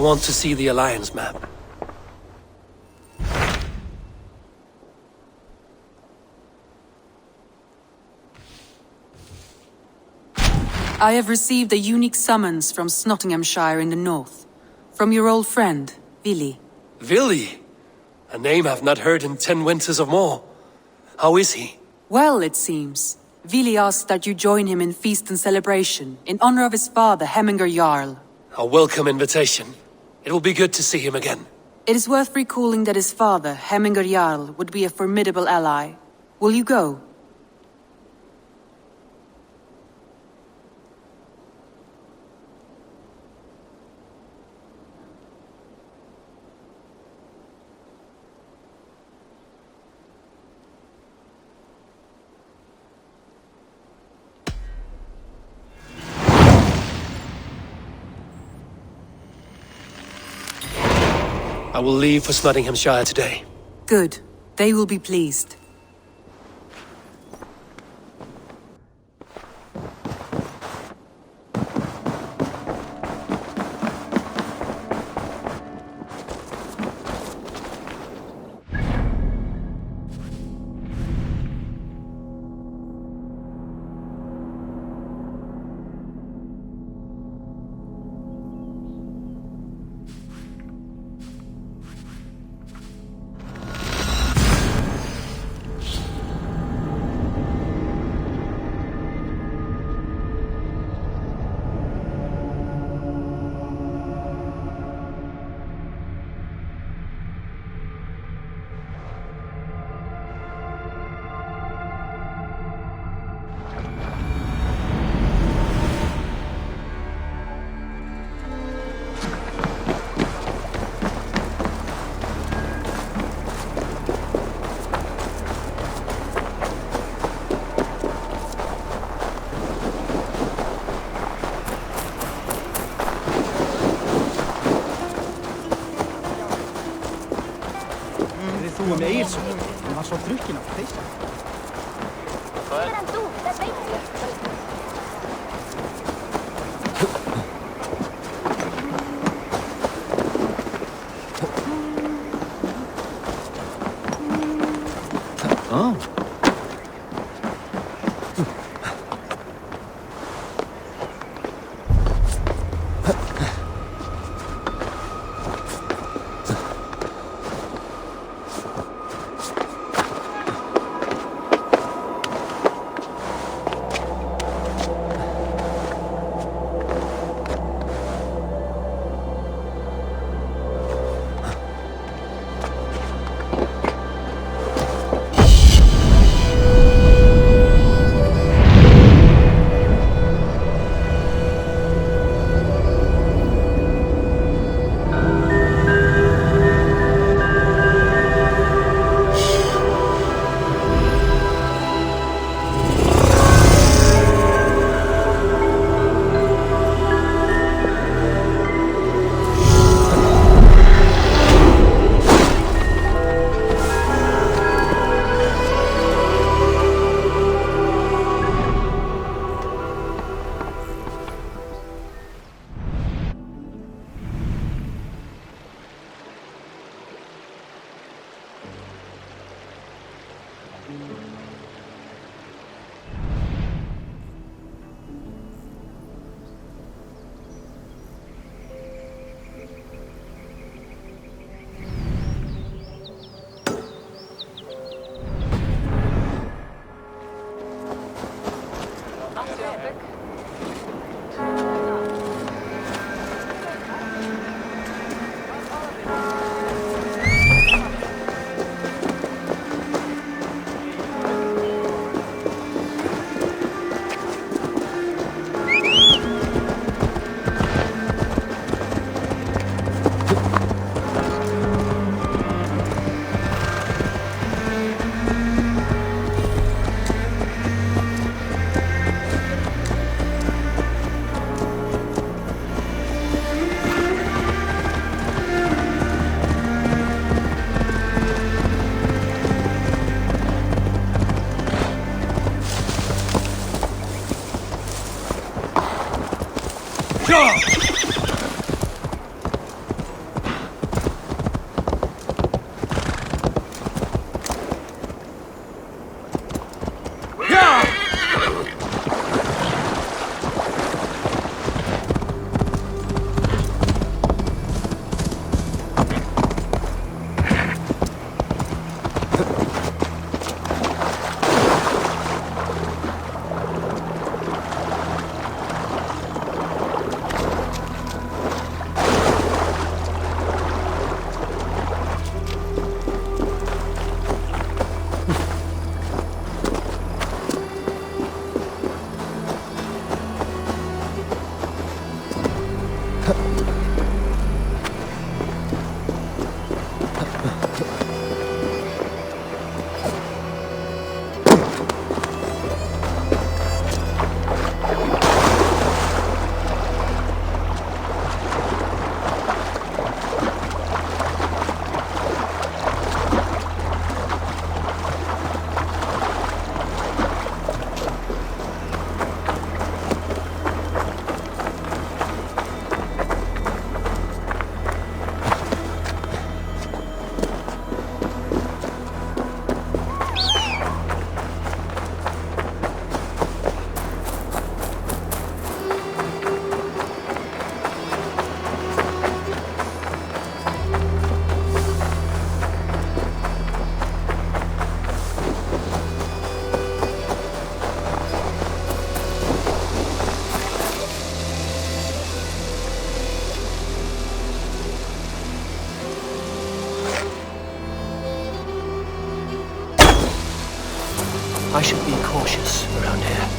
want to see the Alliance map. I have received a unique summons from Snotingghamscire in the north. From your old friend, Vili. Vili? A name I've not heard in 10 winters or more. How is he? Well, it seems. Vili asked that you join him in feast and celebration, in honor of his father, Hemminger Jarl. A welcome invitation. It will be good to see him again. It is worth recalling that his father, Hemminger Jarl, would be a formidable ally. Will you go? I will leave for Snotingghamscire today. Good. They will be pleased. Þú með Egilsson, hann var svo drukkinn af peysa. Mer än du, det vet jag. cautious around here.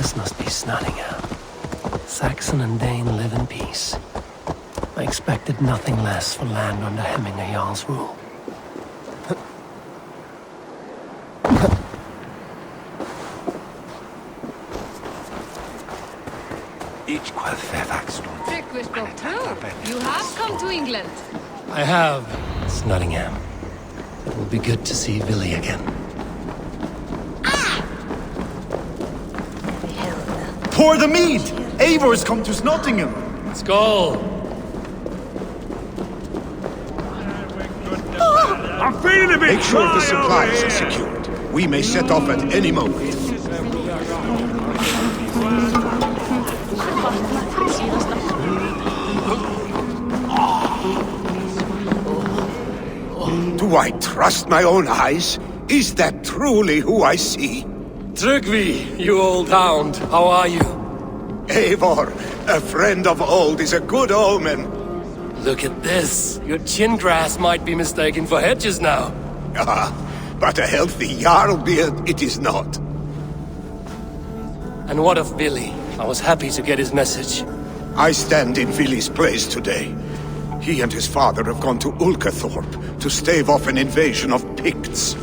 This must be Snotingham. Saxon and Dane live in peace. I expected nothing less for land under Hemminger Jarl's rule. You have come to England. I have. Snotingham. It will be good to see Villy again. Pour the mead! Eivor's come to Snotingham! Skull! I'm feeling a bit Make sure the dry supplies over are here. secured. We may set off at any moment. Do I trust my own eyes? Is that truly who I see? Tryggvi, you old hound, how are you? Eivor, a friend of old is a good omen. Look at this. Your chin grass might be mistaken for hedges now. Ah, but a healthy Jarl beard it is not. And what of Billy? I was happy to get his message. I stand in Vili's place today. He and his father have gone to Ulkathorpe to stave off an invasion of Picts.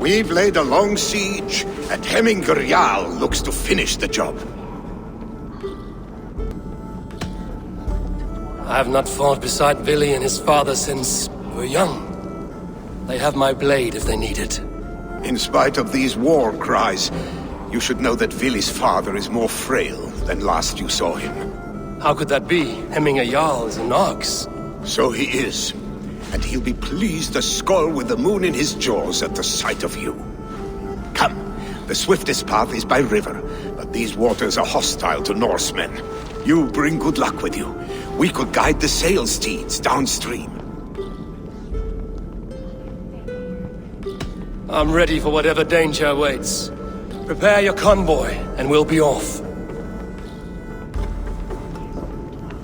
We've laid a long siege, and Hemminger Jarl looks to finish the job. I have not fought beside Billy and his father since we were young. They have my blade if they need it. In spite of these war cries, you should know that Vili's father is more frail than last you saw him. How could that be? Hemminger Jarl is an ox. So he is. And he'll be pleased to skull with the moon in his jaws at the sight of you. Come, the swiftest path is by river, but these waters are hostile to Norsemen. You bring good luck with you. We could guide the sail steeds downstream. I'm ready for whatever danger awaits. Prepare your convoy, and we'll be off.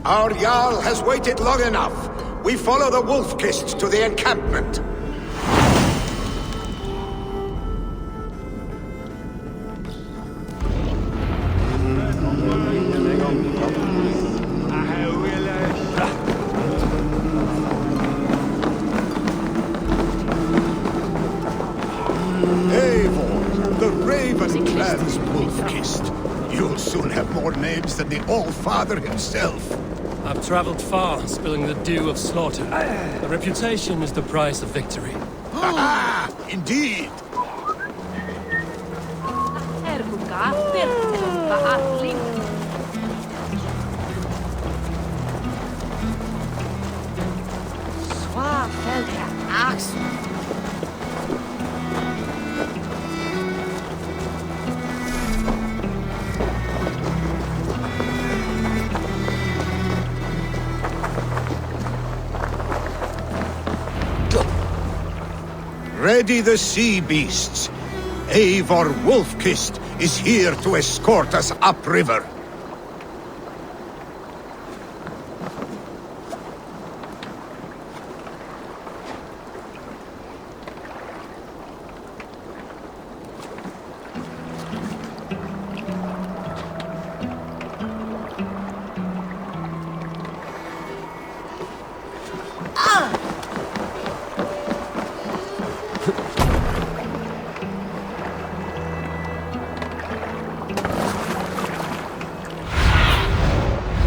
Our Jarl has waited long enough. We follow the Wolf-Kist to the encampment. Eivor, the Raven-Clan's Wolf-Kist. You'll soon have more names than the All-Father himself. I've traveled far, spilling the dew of slaughter. A reputation is the price of victory. Ah, indeed. Ready the sea beasts. Eivor Wolf-Kist is here to escort us upriver.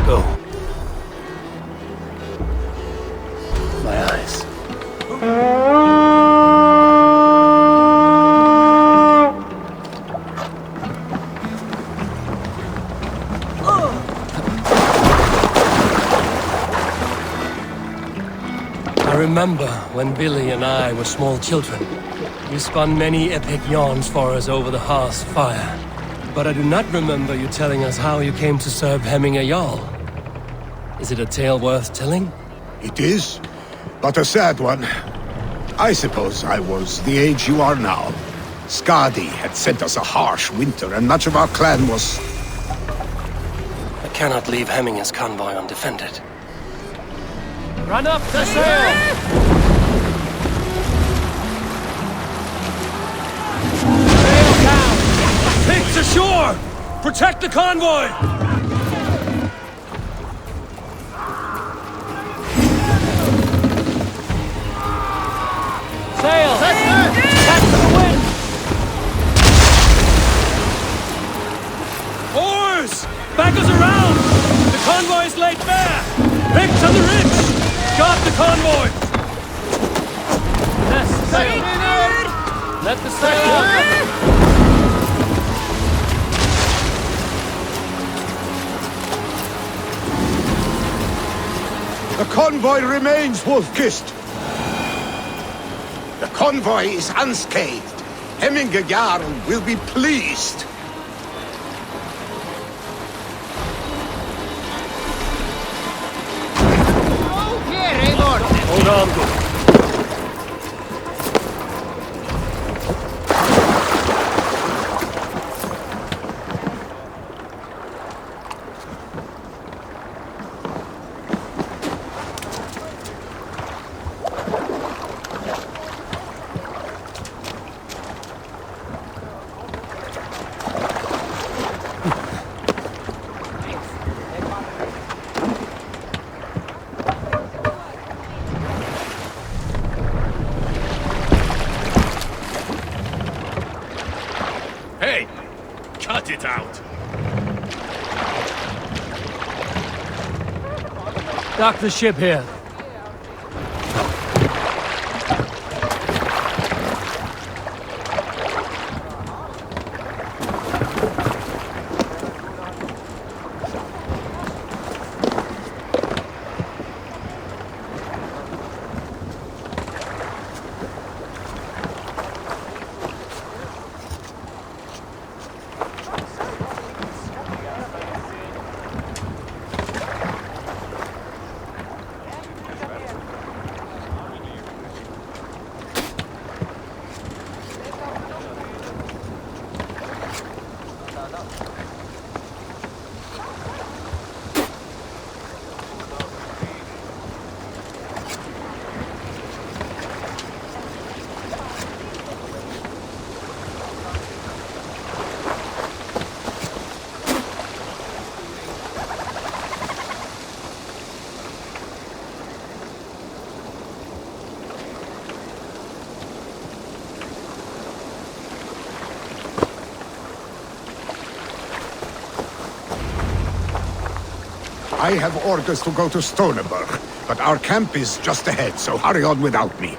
Go. My eyes. I remember when Billy and I were small children. You spun many epic yarns for us over the hearth's fire. But I do not remember you telling us how you came to serve Hemminger Jarl. Is it a tale worth telling? It is, but a sad one. I suppose I was the age you are now. Skadi had sent us a harsh winter, and much of our clan was... I cannot leave Hemminger's convoy undefended. Run up the sail! Sail down! Pigs ashore! Protect the convoy! Sail! Catch to the wind! Oars! Back us around! The convoy is laid bare! Pigs on the ridge! Guard the convoy! Yes, sail! Let the sail out! The convoy remains wolf-kissed. The convoy is unscathed. Hemminger Jarl will be pleased. Hold on, good. Hey! Cut it out! Dock the ship here. I have orders to go to Stonenberg, but our camp is just ahead, so hurry on without me.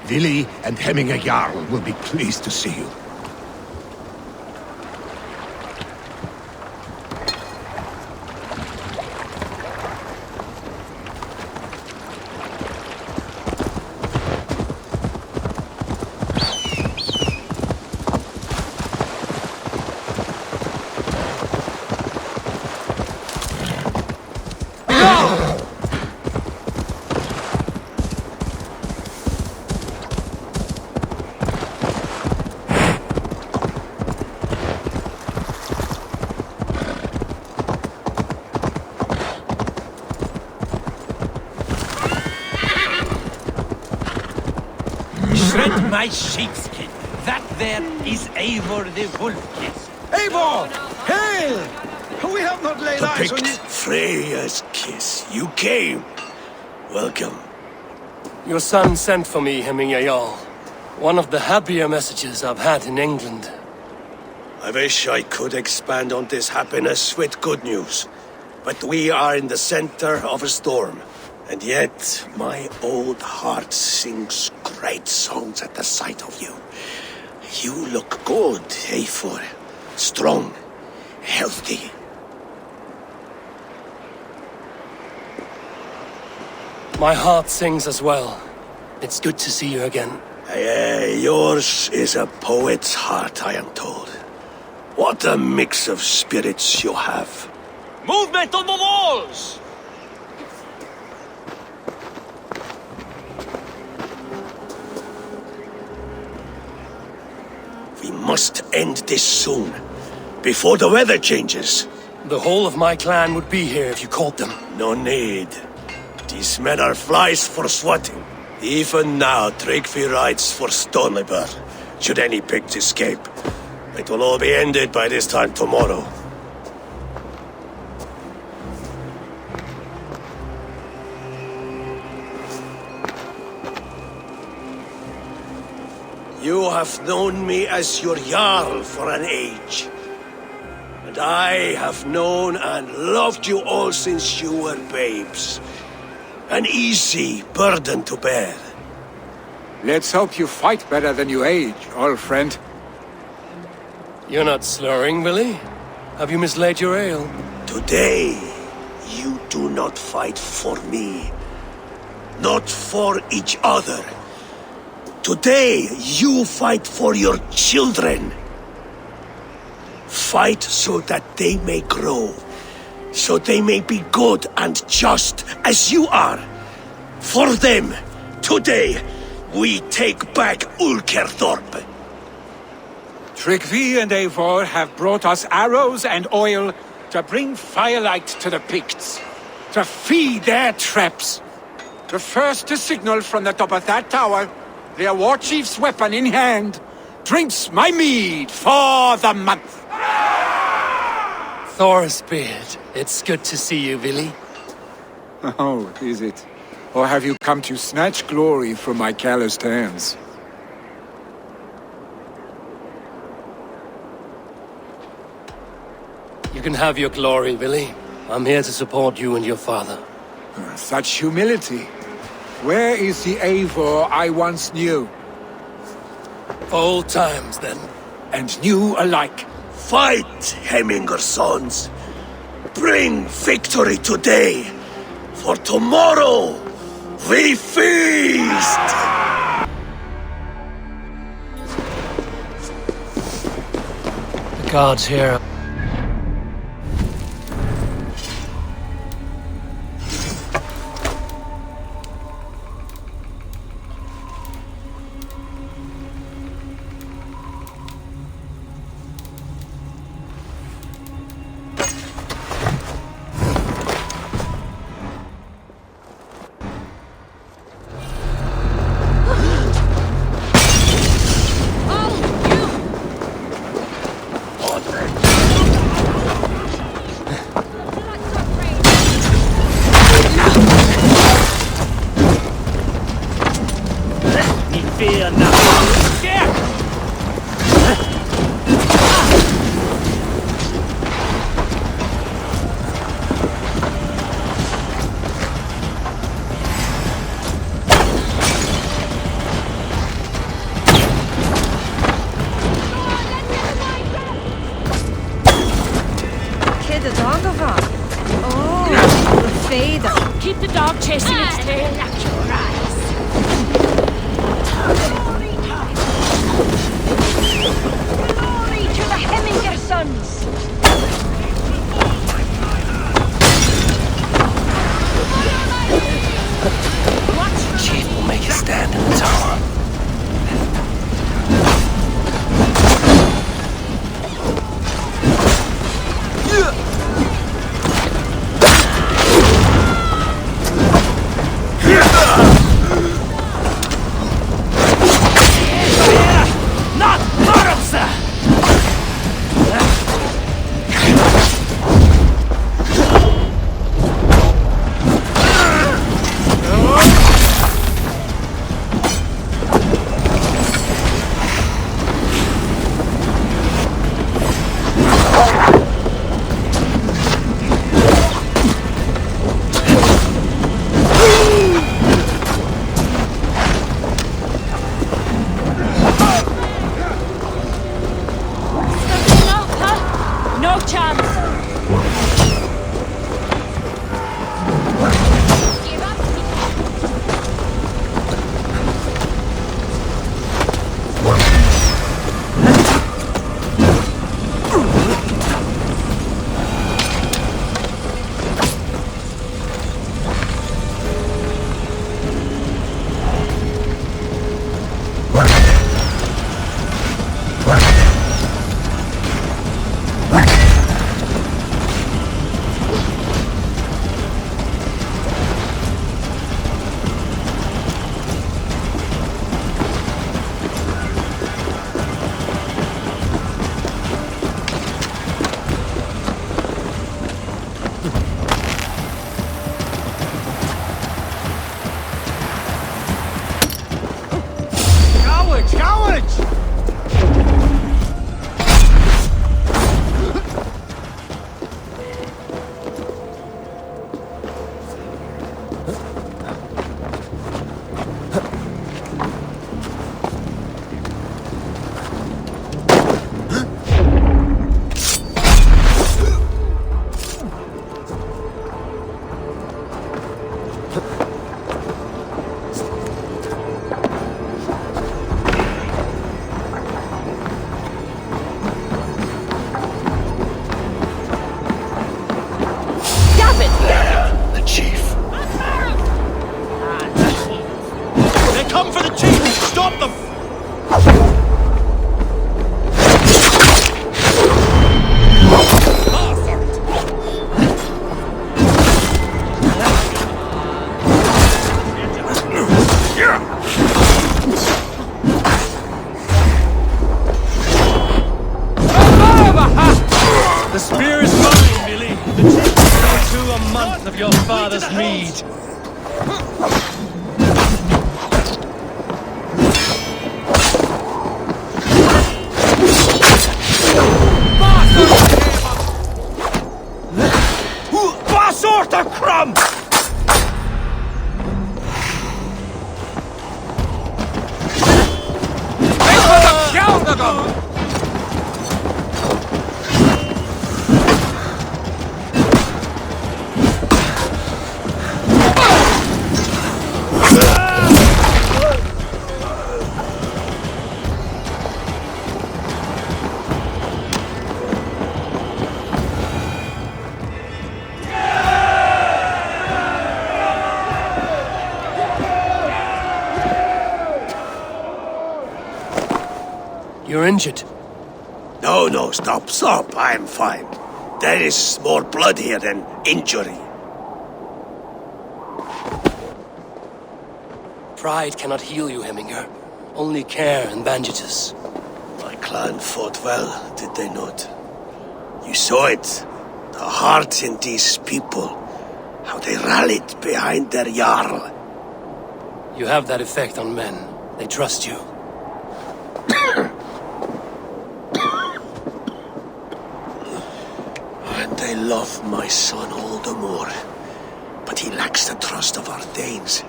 Willi and Hemminger Jarl will be pleased to see you. Shred my sheepskin. That there is Eivor the Wolf-Kiss. Eivor! Hail! We have not laid eyes on you. Freya's kiss. You came. Welcome. Your son sent for me, Hemminger Jarl. One of the happier messages I've had in England. I wish I could expand on this happiness with good news. But we are in the center of a storm. And yet, my old heart sings great songs at the sight of you. You look good, Eivor. Strong, healthy. My heart sings as well. It's good to see you again. Yours is a poet's heart, I am told. What a mix of spirits you have. Movement on the walls! We must end this soon, before the weather changes. The whole of my clan would be here if you called them. No need. These men are flies for swatting. Even now, Tryggvi rides for Stonebur. Should any pigs escape, it will all be ended by this time tomorrow. You have known me as your Jarl for an age. And I have known and loved you all since you were babes. An easy burden to bear. Let's hope you fight better than you age, old friend. You're not slurring, Willie? Have you mislaid your ale? Today, you do not fight for me, not for each other. Today, you fight for your children. Fight so that they may grow, so they may be good and just as you are. For them, today, we take back Ulkerthorpe. Tryggvi and Eivor have brought us arrows and oil to bring firelight to the Picts, to feed their traps. The first to signal from the top of that tower, their war chief's weapon in hand, drinks my mead for the month. Thorsbeard, it's good to see you, Billy. Oh, is it? Or have you come to snatch glory from my calloused hands? You can have your glory, Billy. I'm here to support you and your father. Such humility. Where is the Eivor I once knew? Old times, then. And new alike. Fight, Hemminger sons. Bring victory today, for tomorrow we feast! The guards here. Keep the dog chasing its tail. Glory to the Hemminger sons! Chief will make a stand in the tower. Not Marotsa! Stop it! The chief. They come for the chief! Stop them! The spear is mine, Billy. The chief will go through a month of your father's mead. Kvitrafn! You're injured. No, stop. I am fine. There is more blood here than injury. Pride cannot heal you, Hemminger. Only care and bandages. My clan fought well, did they not? You saw it. The heart in these people. How they rallied behind their Jarl. You have that effect on men. They trust you. And they love my son all the more. But he lacks the trust of our Danes.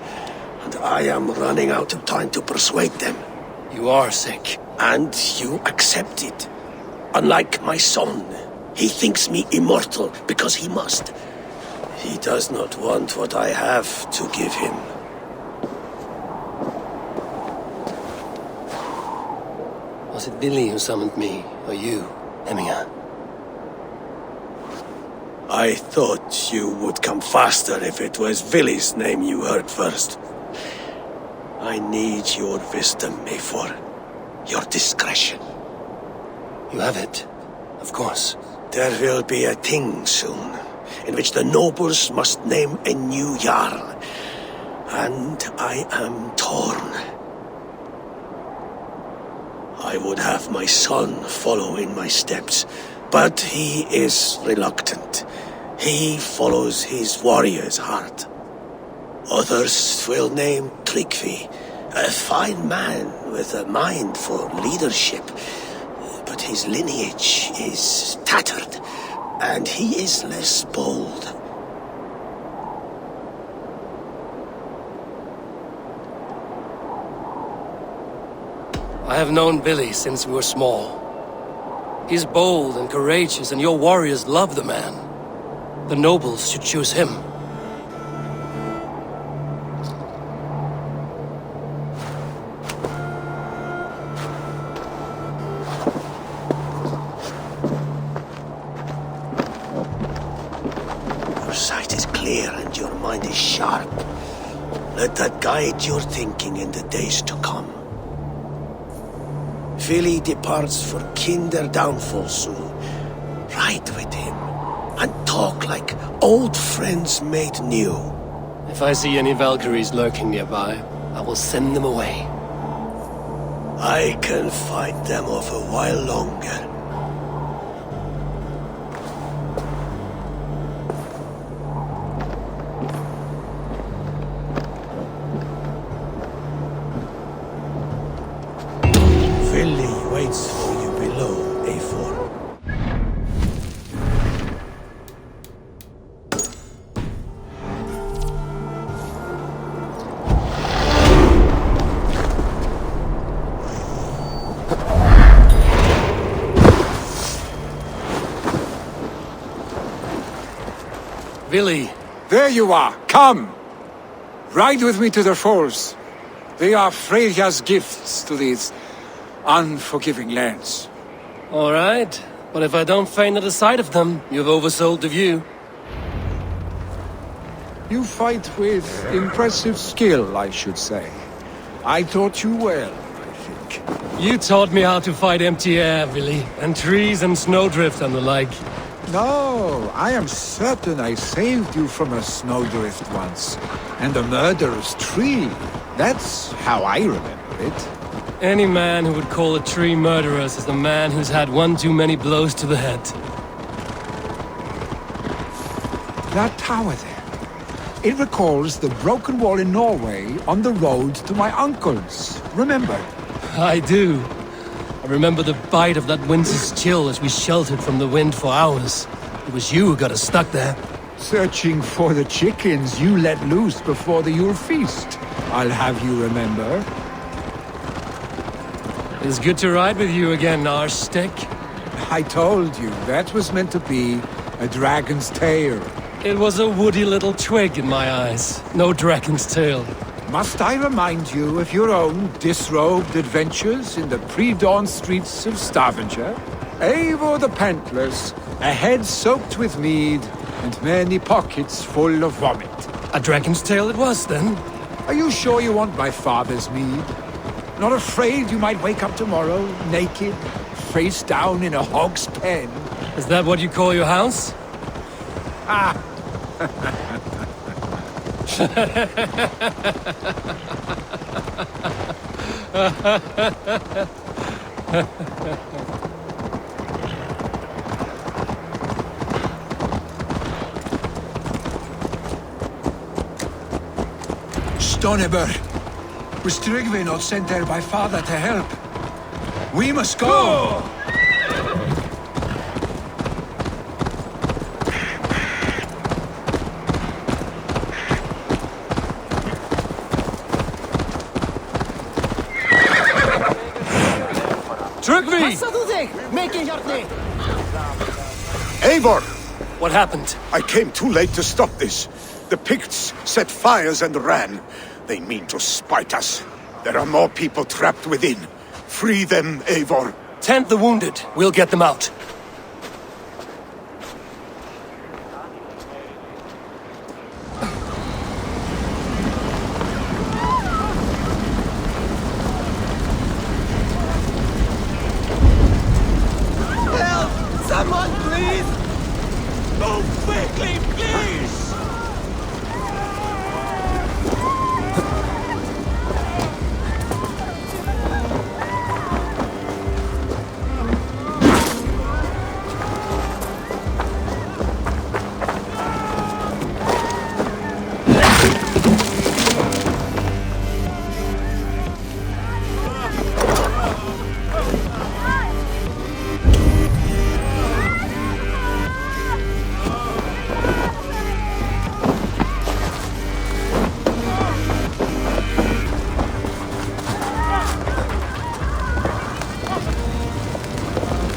And I am running out of time to persuade them. You are sick. And you accept it. Unlike my son, he thinks me immortal because he must. He does not want what I have to give him. Was it Billy who summoned me, or you, Hemminger? I thought you would come faster if it was Villy's name you heard first. I need your wisdom, Eivor. Your discretion. You have it, of course. There will be a thing soon, in which the nobles must name a new Jarl. And I am torn. I would have my son follow in my steps, but he is reluctant. He follows his warrior's heart. Others will name Tryggvi, a fine man with a mind for leadership. But his lineage is tattered, and he is less bold. I have known Billy since we were small. He's bold and courageous, and your warriors love the man. The nobles should choose him. Your sight is clear and your mind is sharp. Let that guide your thinking in the days to come. Vili departs for Kinder downfall soon. Ride with him, and talk like old friends made new. If I see any Valkyries lurking nearby, I will send them away. I can fight them off a while longer. Vili waits for you below, Eivor. Billy! There you are! Come! Ride with me to the falls. They are Freya's gifts to these unforgiving lands. All right, but if I don't faint at the sight of them, you've oversold the view. You fight with impressive skill, I should say. I taught you well, I think. You taught me how to fight empty air, Billy, and trees and snowdrift and the like. No, I am certain I saved you from a snowdrift once, and a murderous tree. That's how I remember it. Any man who would call a tree murderous is a man who's had one too many blows to the head. That tower there. It recalls the broken wall in Norway on the road to my uncle's. Remember? I do. I remember the bite of that winter's chill as we sheltered from the wind for hours. It was you who got us stuck there. Searching for the chickens you let loose before the Yule feast. I'll have you remember. It's good to ride with you again, Arstick. I told you, that was meant to be a dragon's tail. It was a woody little twig in my eyes. No dragon's tail. Must I remind you of your own disrobed adventures in the pre-dawn streets of Stavanger? Eivor the Pantless, a head soaked with mead, and many pockets full of vomit. A dragon's tail it was, then? Are you sure you want my father's mead? Not afraid you might wake up tomorrow, naked, face down in a hog's pen? Is that what you call your house? Ah! Stoneber! Was Tryggvi not sent there by father to help? We must go! Tryggvi! Eivor! What happened? I came too late to stop this. The Picts set fires and ran. They mean to spite us. There are more people trapped within. Free them, Eivor. Tend the wounded. We'll get them out. Help! Someone, please! Move quickly, please!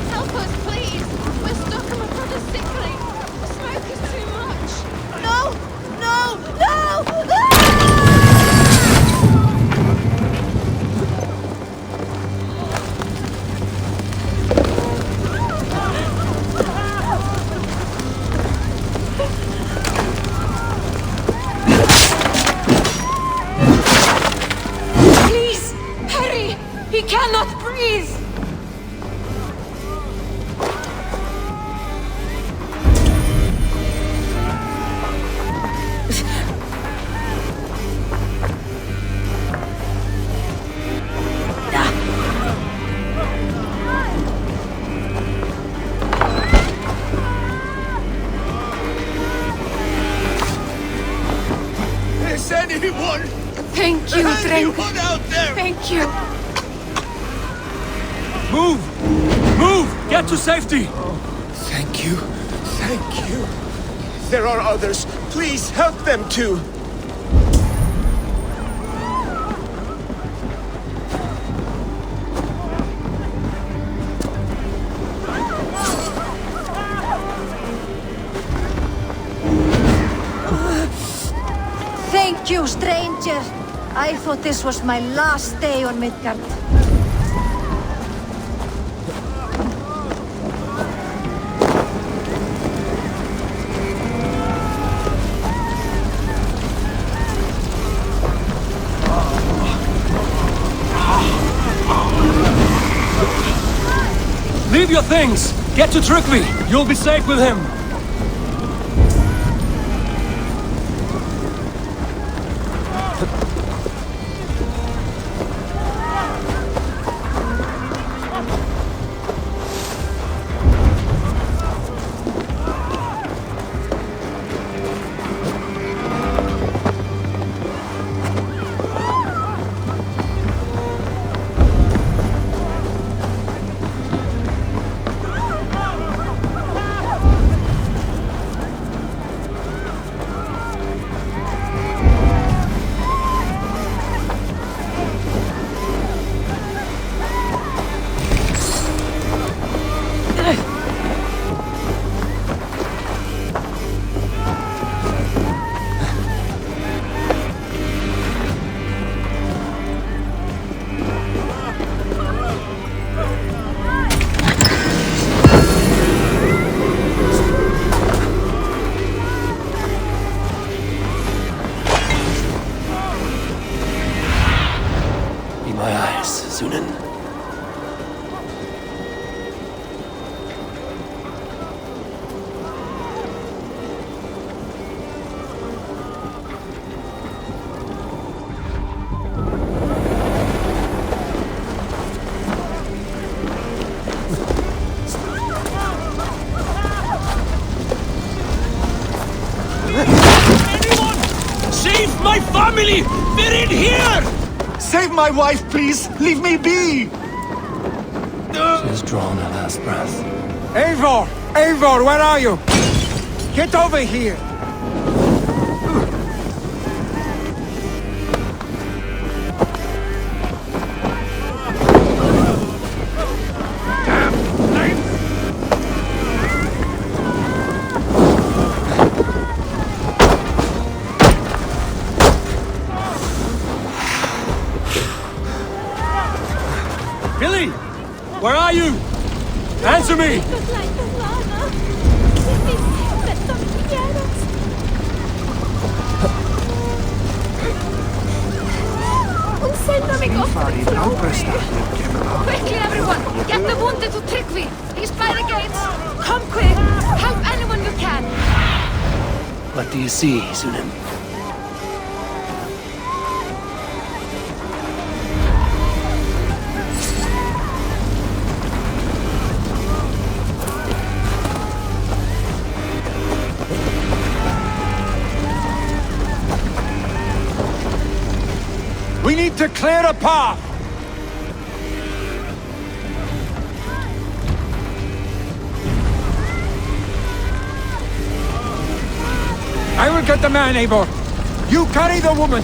Help us, please! We're stuck and my brother's sickly! The smoke is too much! No! No! No! Please! Hurry! He cannot breathe! Is anyone? Thank you, Drake. Anyone out there? Thank you. Move! Move! Get to safety! Thank you. Thank you. There are others. Please help them too. Thank you, stranger. I thought this was my last day on Midgard. Leave your things! Get to Tryggvi! You'll be safe with him! Family! They're in here! Save my wife, please! Leave me be! She has drawn her last breath. Eivor! Eivor, where are you? Get over here! Where are you? Answer me! Quickly, everyone! Get the wounded to Tryggvi! He's by the gates! Come quick! Help anyone you can! What do you see, Sunan? We need to clear a path! I will get the man, Eivor. You carry the woman.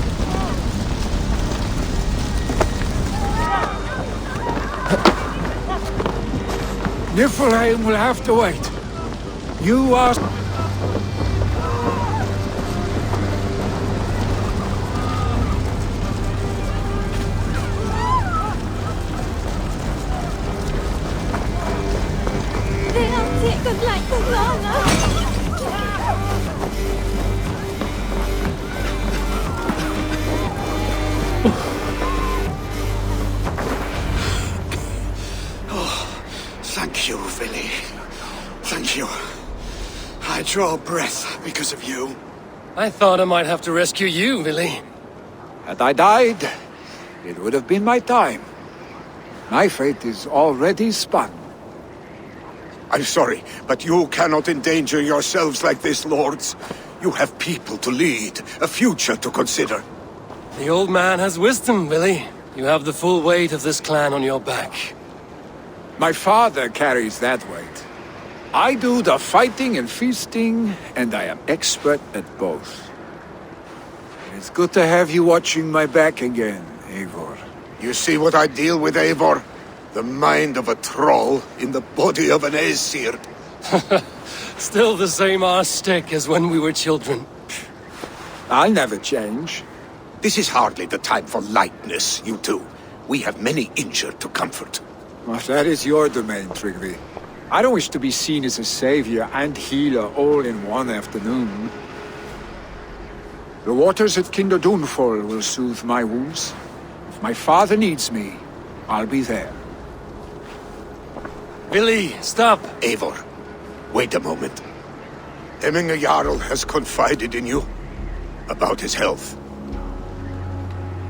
Niflheim will have to wait. You are... Thank you, Vili. Thank you. I draw breath because of you. I thought I might have to rescue you, Vili. Had I died, it would have been my time. My fate is already spun. I'm sorry, but you cannot endanger yourselves like this, lords. You have people to lead, a future to consider. The old man has wisdom, Vili. You have the full weight of this clan on your back. My father carries that weight. I do the fighting and feasting, and I am expert at both. It's good to have you watching my back again, Eivor. You see what I deal with, Eivor? The mind of a troll in the body of an Aesir. Still the same arse stick as when we were children. I'll never change. This is hardly the time for lightness, you two. We have many injured to comfort. Well, that is your domain, Tryggvi. I don't wish to be seen as a savior and healer all in one afternoon. The waters at Kinderdunfol will soothe my wounds. If my father needs me, I'll be there. Billy, stop! Eivor, wait a moment. Hemminger Jarl has confided in you about his health.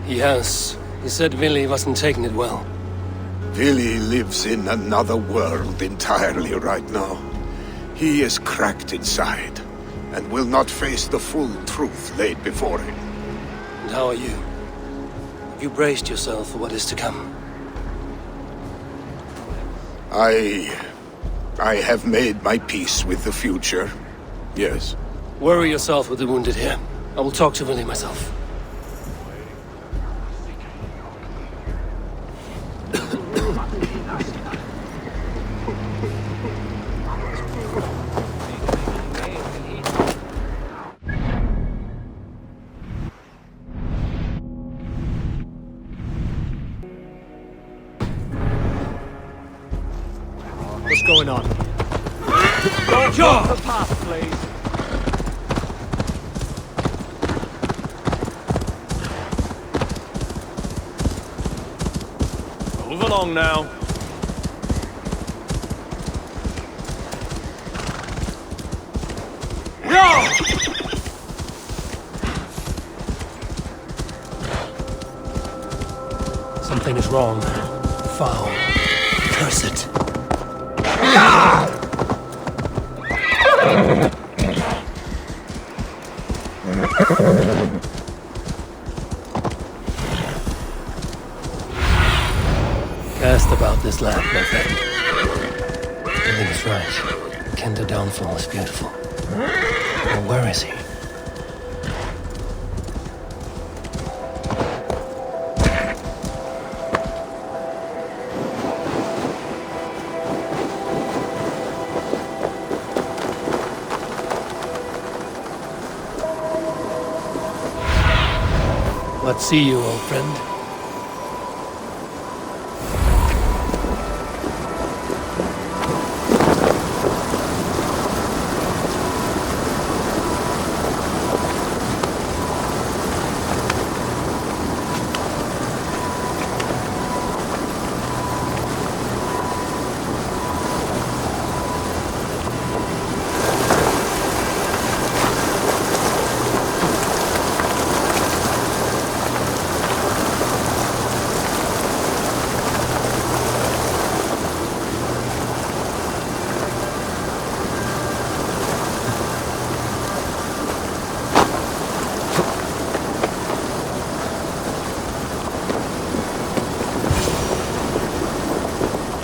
He has. He said Willy wasn't taking it well. Willy lives in another world entirely right now. He is cracked inside, and will not face the full truth laid before him. And how are you? Have you braced yourself for what is to come? I have made my peace with the future. Yes. Worry yourself with the wounded here. I will talk to Willy myself. What's going on? Don't block the path, please. Move along now. Something is wrong. Foul. Curse it. Cast about this land, my friend. Billy was right. Kinder downfall is beautiful. Well, where is he? What see you, old friend?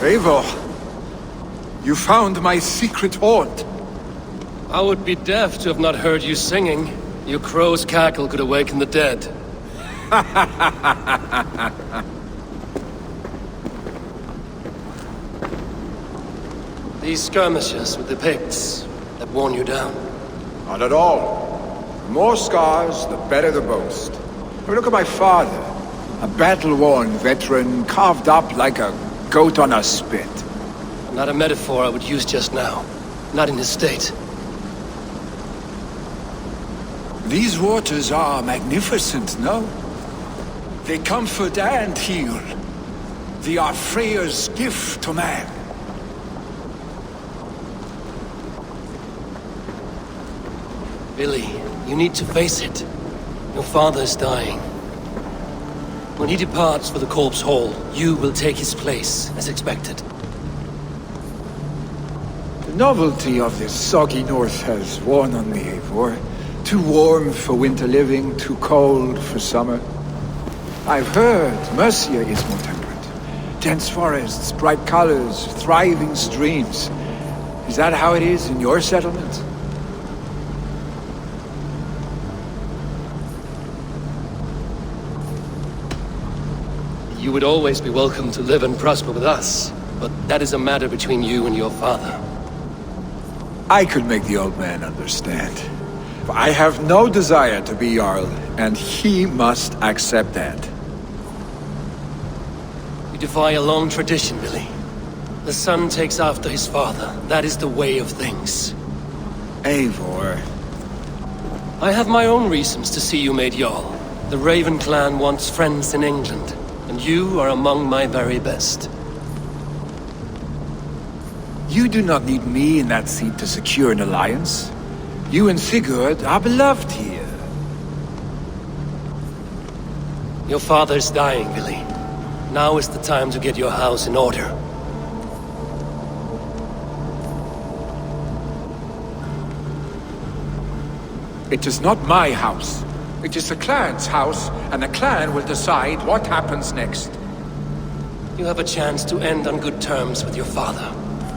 Eivor, you found my secret haunt. I would be deaf to have not heard you singing. Your crow's cackle could awaken the dead. These skirmishes with the Picts that worn you down. Not at all. The more scars, the better the boast. Look at my father. A battle-worn veteran, carved up like a goat on a spit. Not a metaphor I would use just now. Not in his state. These waters are magnificent, no? They comfort and heal. They are Freya's gift to man. Billy, you need to face it. Your father's dying. When he departs for the Corpse Hall, you will take his place, as expected. The novelty of this soggy north has worn on me, Eivor. Too warm for winter living, too cold for summer. I've heard Mercia is more temperate. Dense forests, bright colors, thriving streams. Is that how it is in your settlement? You would always be welcome to live and prosper with us, but that is a matter between you and your father. I could make the old man understand. I have no desire to be Jarl, and he must accept that. You defy a long tradition, Billy. The son takes after his father. That is the way of things. Eivor. I have my own reasons to see you made Jarl. The Raven clan wants friends in England, and you are among my very best. You do not need me in that seat to secure an alliance. You and Sigurd are beloved here. Your father's dying, Billy. Now is the time to get your house in order. It is not my house. It is the clan's house, and the clan will decide what happens next. You have a chance to end on good terms with your father.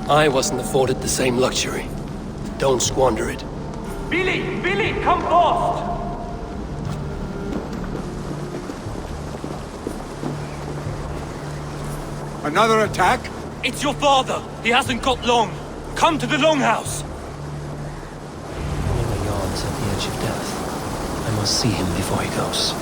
I wasn't afforded the same luxury. Don't squander it. Billy! Billy, come forth! Another attack? It's your father! He hasn't got long! Come to the Longhouse! Einar yawns at the edge of death. I must see him before he goes.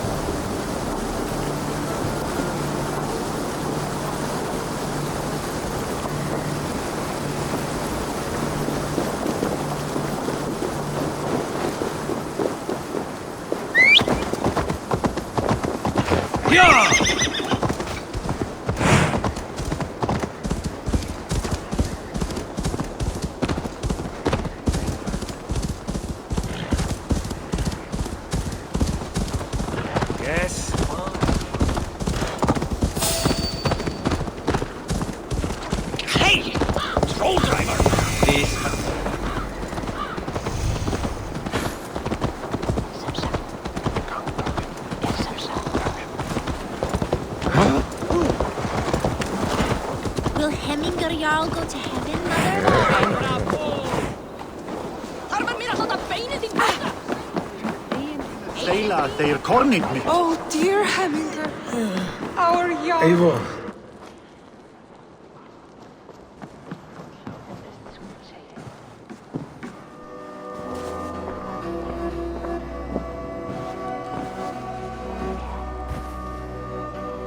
Jarl go to heaven, Mother? Oh, dear Hemminger. Our Jarl.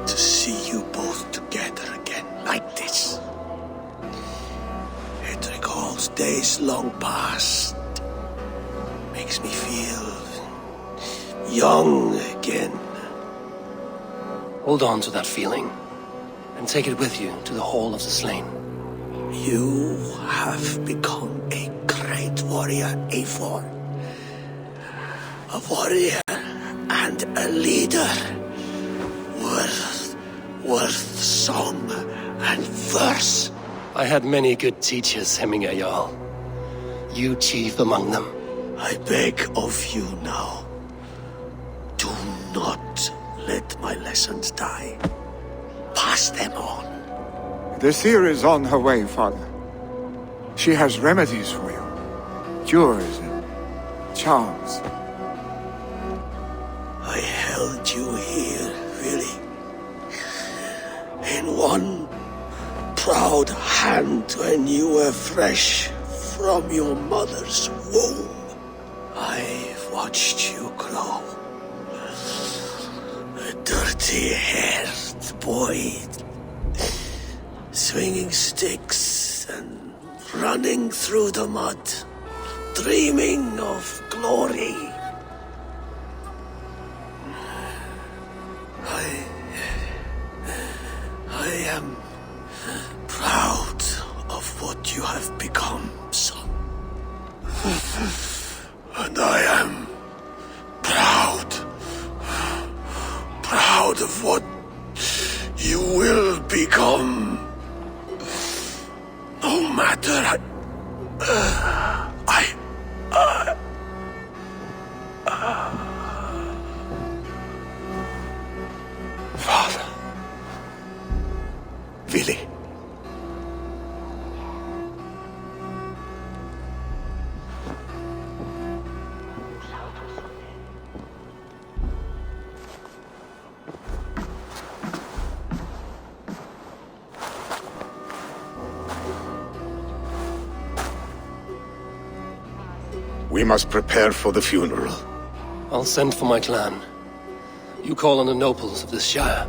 To see you both together again like this. It recalls days long past. Makes me feel young again. Hold on to that feeling, and take it with you to the Hall of the Slain. You have become a great warrior, Eivor. A warrior and a leader. Worth song and verse. I had many good teachers, Hemminger Jarl. You chief among them. I beg of you now, do not let my lessons die. Pass them on. The seer is on her way, Father. She has remedies for you. Cures and charms. I held you here, really. In one proud hand when you were fresh from your mother's womb. I've watched you grow. A dirty-haired boy, swinging sticks and running through the mud, dreaming of glory. I am proud of what you have become, son. And I am proud of what you will become. No matter Father. Willy. We must prepare for the funeral. I'll send for my clan. You call on the nobles of this shire.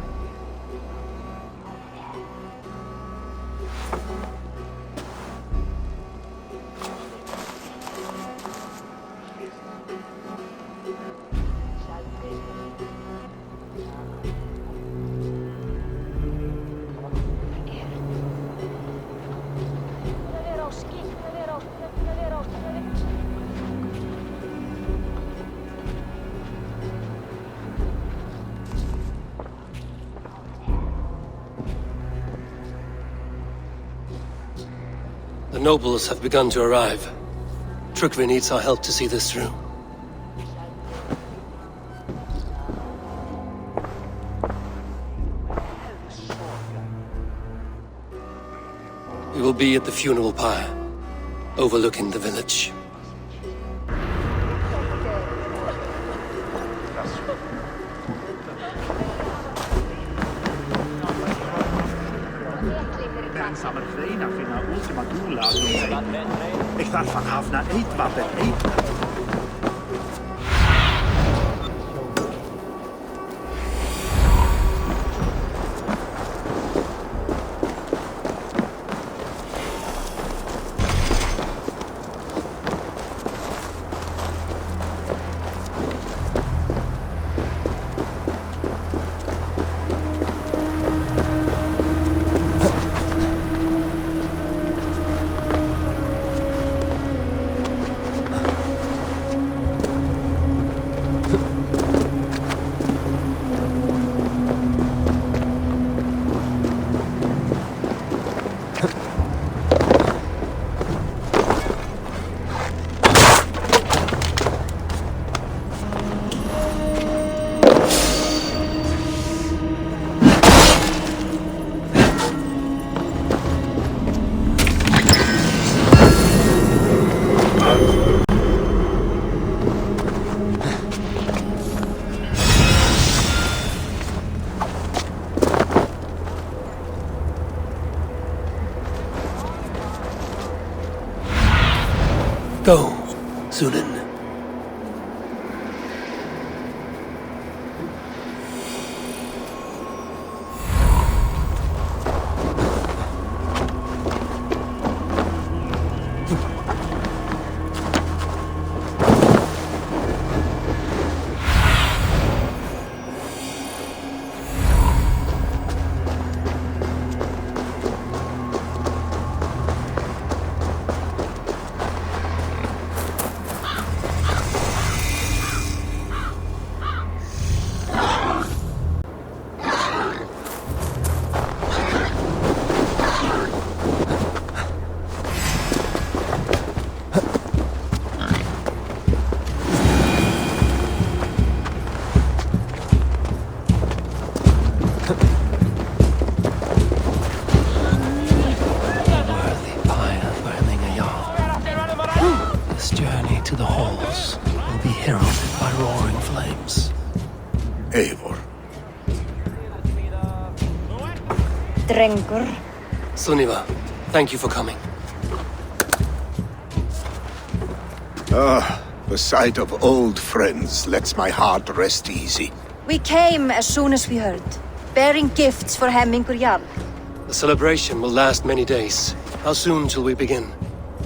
Nobles have begun to arrive. Trukvi needs our help to see this through. We will be at the funeral pyre, overlooking the village. Ik dacht van half naar eet wat en eten. Go, Sunan. Sunniva, thank you for coming. The sight of old friends lets my heart rest easy. We came as soon as we heard, bearing gifts for Hemmingur Jarl. The celebration will last many days. How soon till we begin?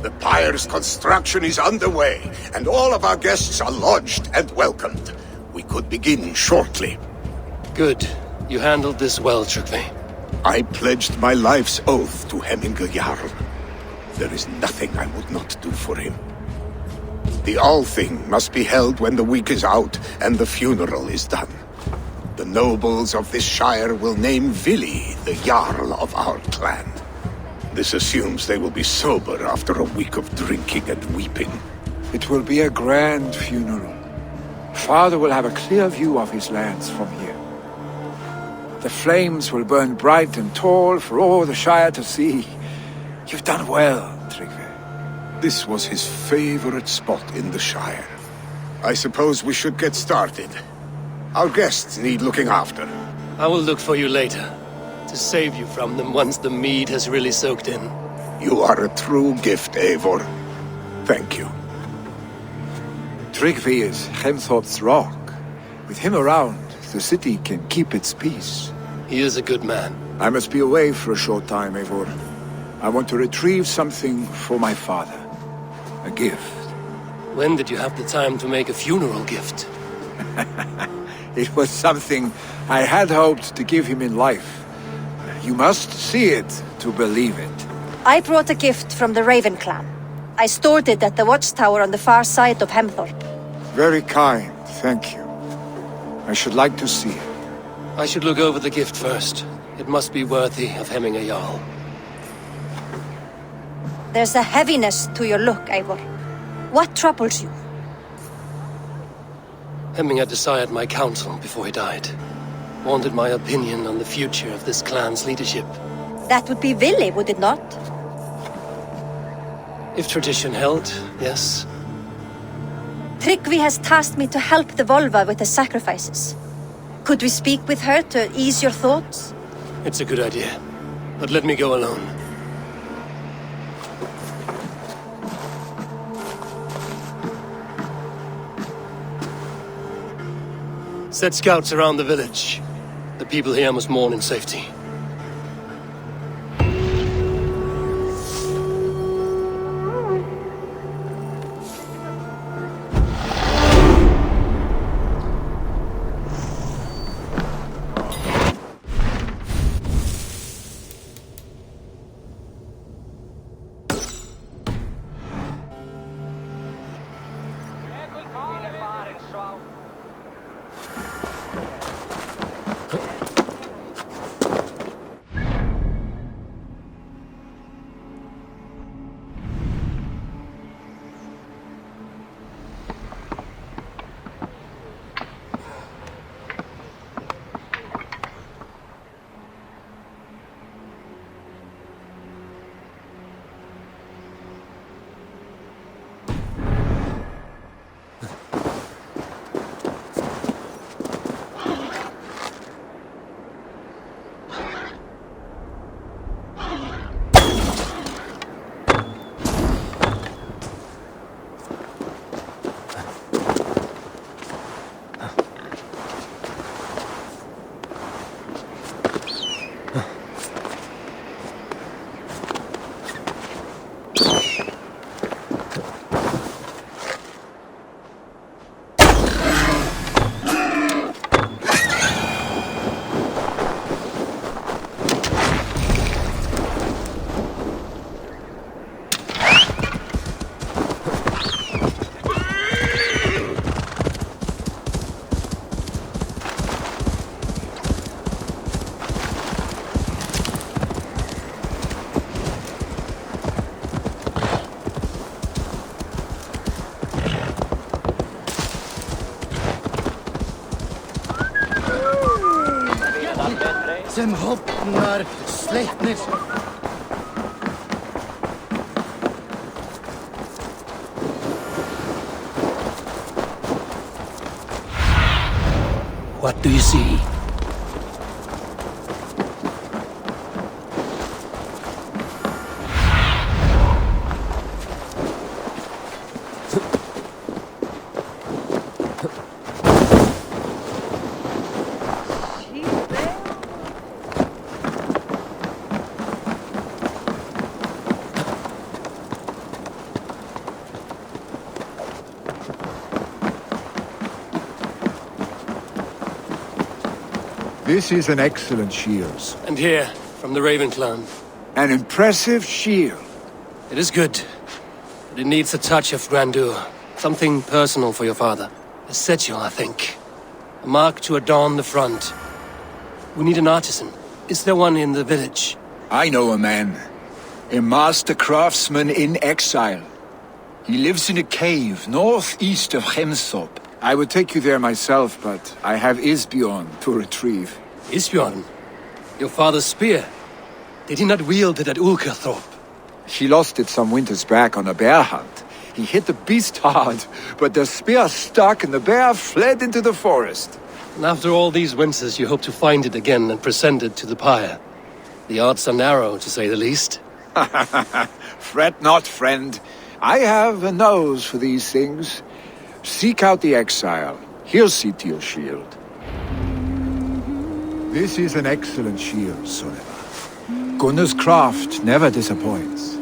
The pyre's construction is underway, and all of our guests are lodged and welcomed. We could begin shortly. Good. You handled this well, Trukvi. I pledged my life's oath to Hemmingur Jarl. There is nothing I would not do for him. The Althing must be held when the week is out and the funeral is done. The nobles of this shire will name Vili the Jarl of our clan. This assumes they will be sober after a week of drinking and weeping. It will be a grand funeral. Father will have a clear view of his lands from here. The flames will burn bright and tall for all the Shire to see. You've done well, Trygve. This was his favorite spot in the Shire. I suppose we should get started. Our guests need looking after. I will look for you later, to save you from them once the mead has really soaked in. You are a true gift, Eivor. Thank you. Trygve is Hemthorpe's rock. With him around, the city can keep its peace. He is a good man. I must be away for a short time, Eivor. I want to retrieve something for my father. A gift. When did you have the time to make a funeral gift? It was something I had hoped to give him in life. You must see it to believe it. I brought a gift from the Raven clan. I stored it at the watchtower on the far side of Hemthorpe. Very kind, thank you. I should like to see it. I should look over the gift first. It must be worthy of Hemmingur Jarl. There's a heaviness to your look, Eivor. What troubles you? Hemming had desired my counsel before he died. Wanted my opinion on the future of this clan's leadership. That would be Vili, would it not? If tradition held, yes. Tryggvi has tasked me to help the Volva with the sacrifices. Could we speak with her to ease your thoughts? It's a good idea. But let me go alone. Set scouts around the village. The people here must mourn in safety. Sem hopnar Sleipnir. What do you see? This is an excellent shield. And here, from the Raven clan. An impressive shield. It is good, but it needs a touch of grandeur. Something personal for your father. A sigil, I think. A mark to adorn the front. We need an artisan. Is there one in the village? I know a man. A master craftsman in exile. He lives in a cave northeast of Hemsop. I would take you there myself, but I have Isbjorn to retrieve. Isbjorn? Your father's spear? Did he not wield it at Ulkerthorpe? He lost it some winters back on a bear hunt. He hit the beast hard, but the spear stuck and the bear fled into the forest. And after all these winters, you hope to find it again and present it to the pyre. The odds are narrow, to say the least. Fret not, friend. I have a nose for these things. Seek out the exile. He'll see to your shield. This is an excellent shield, Soneva. Gunnar's craft never disappoints.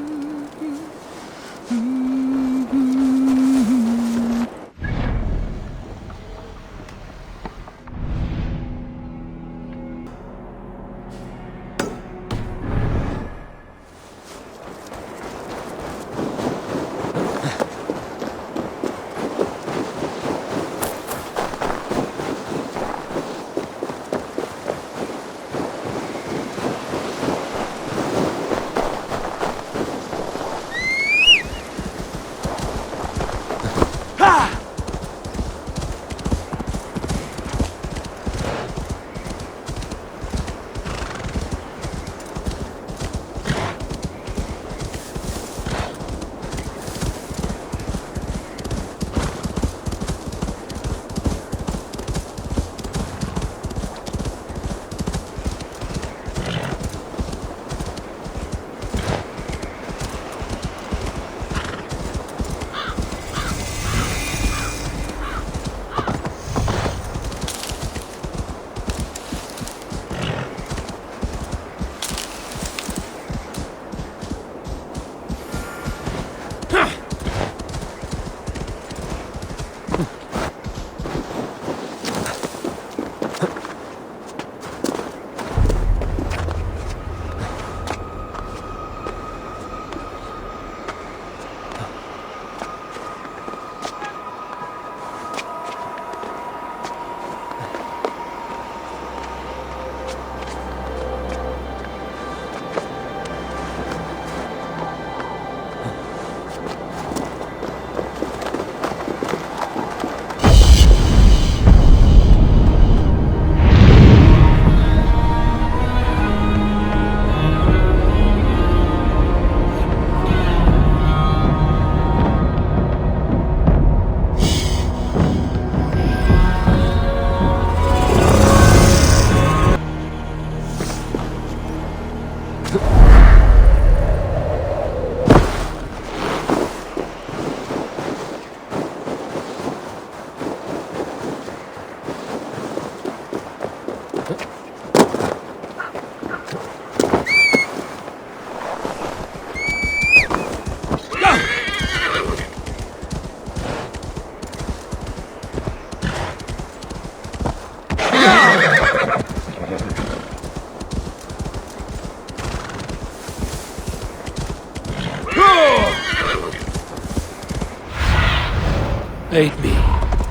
Aid me.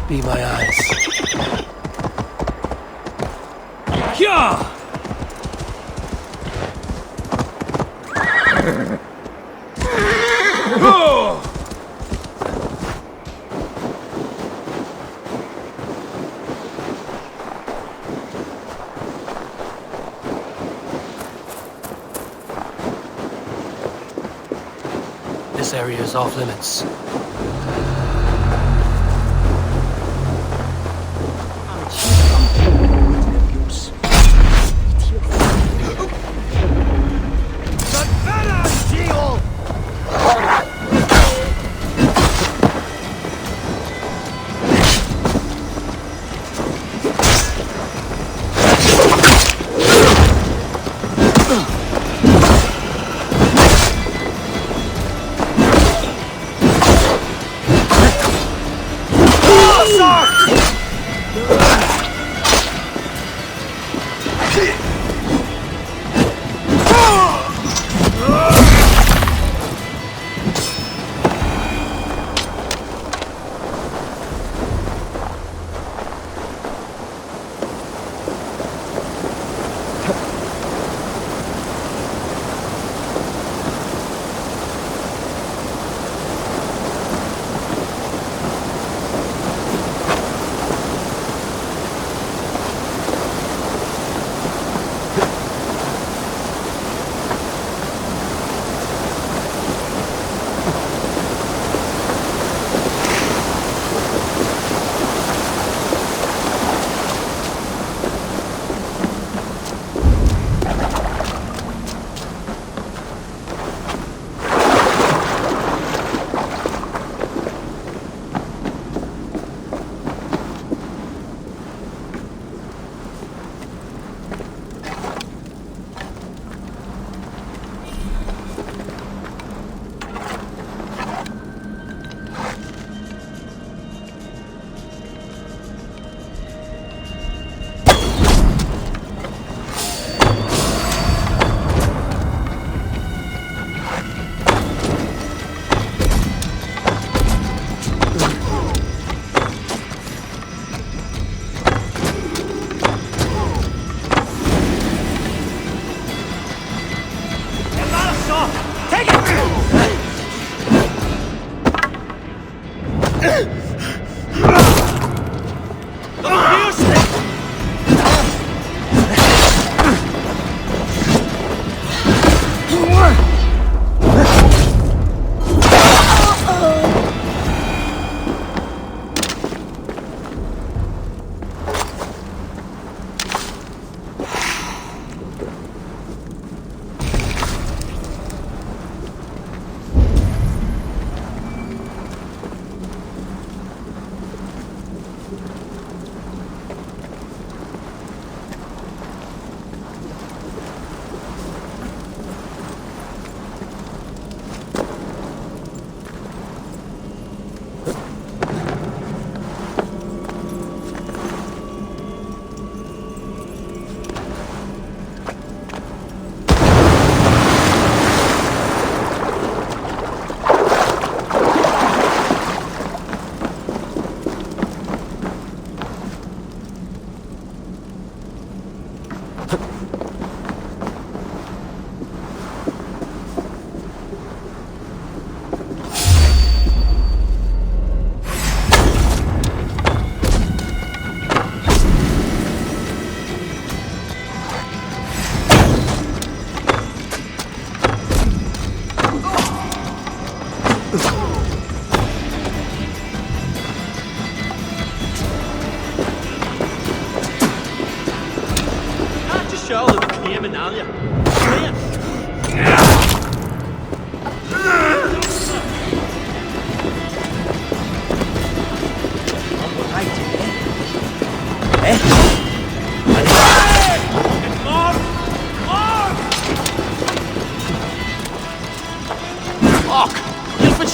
Be my eyes. Hyah! This area is off limits.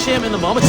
Shame in the moment.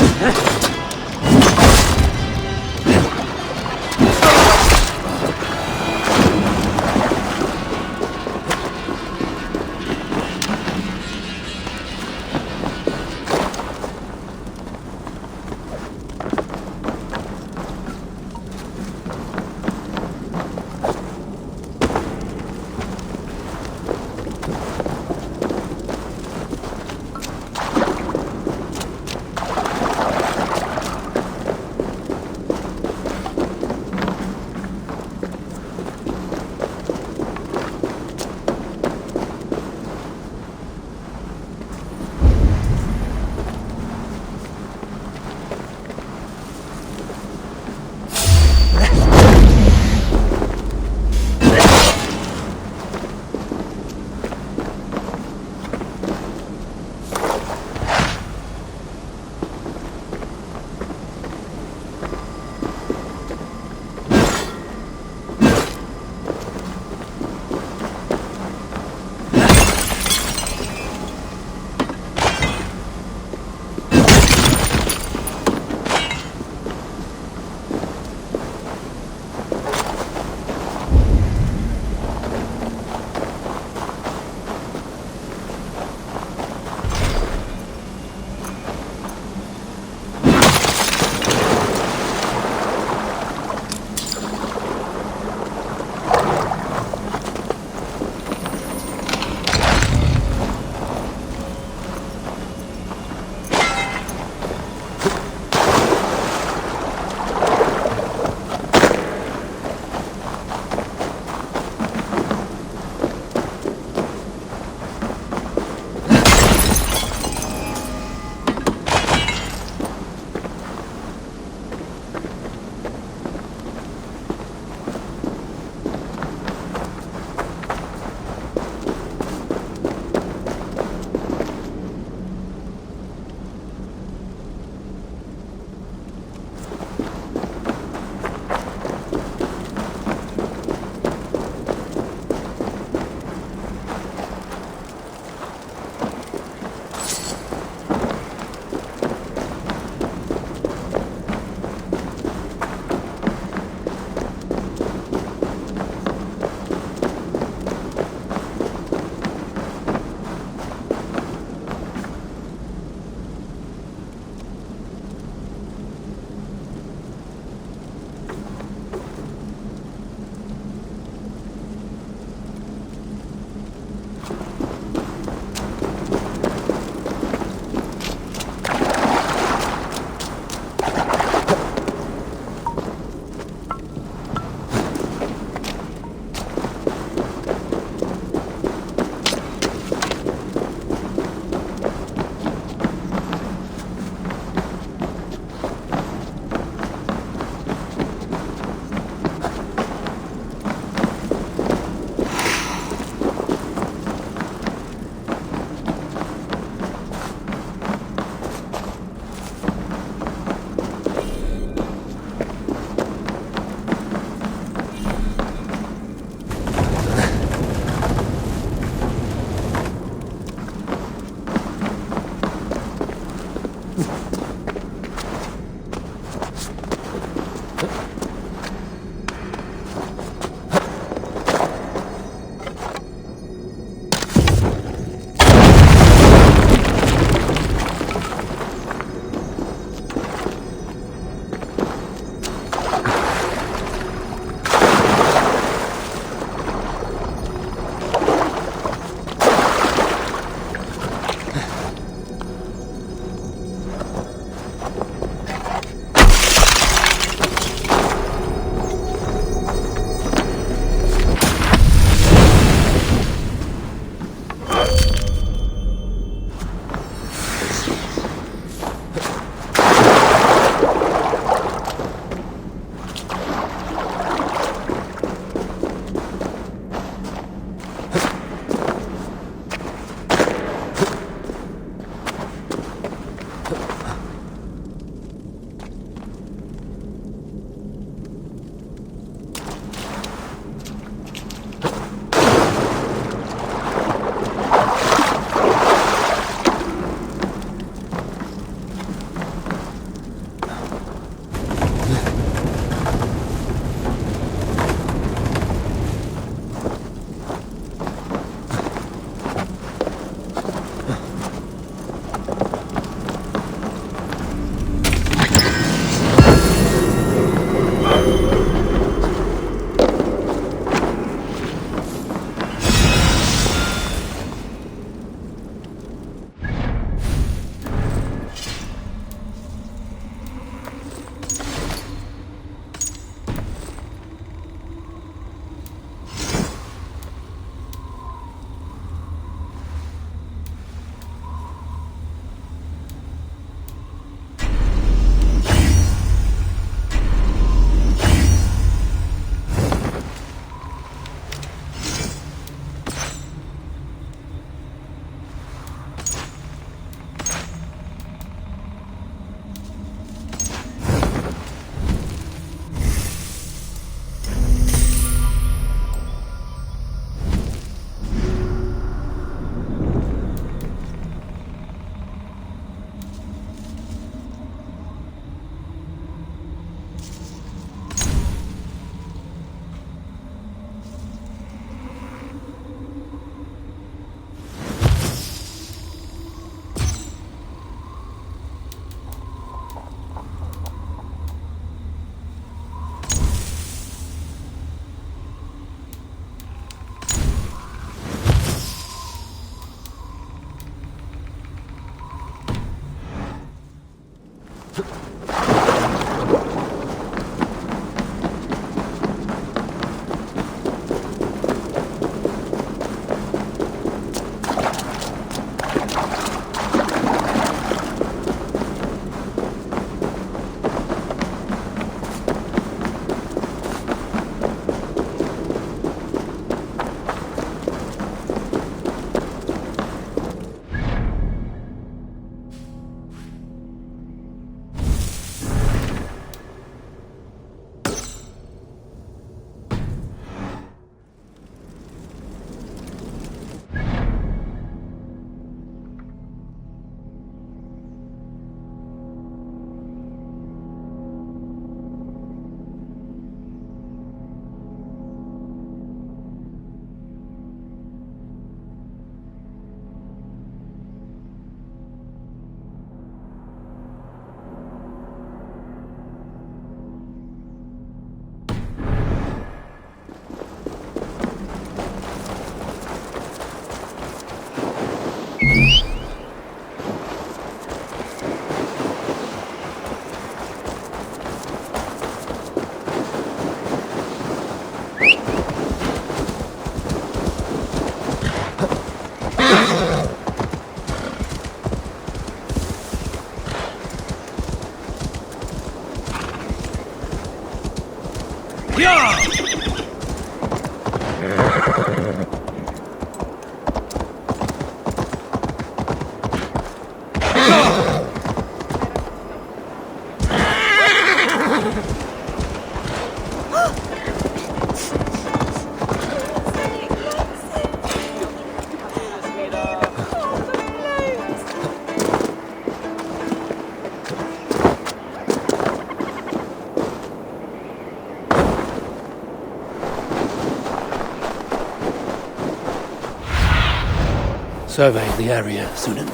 survey the area, Sunan.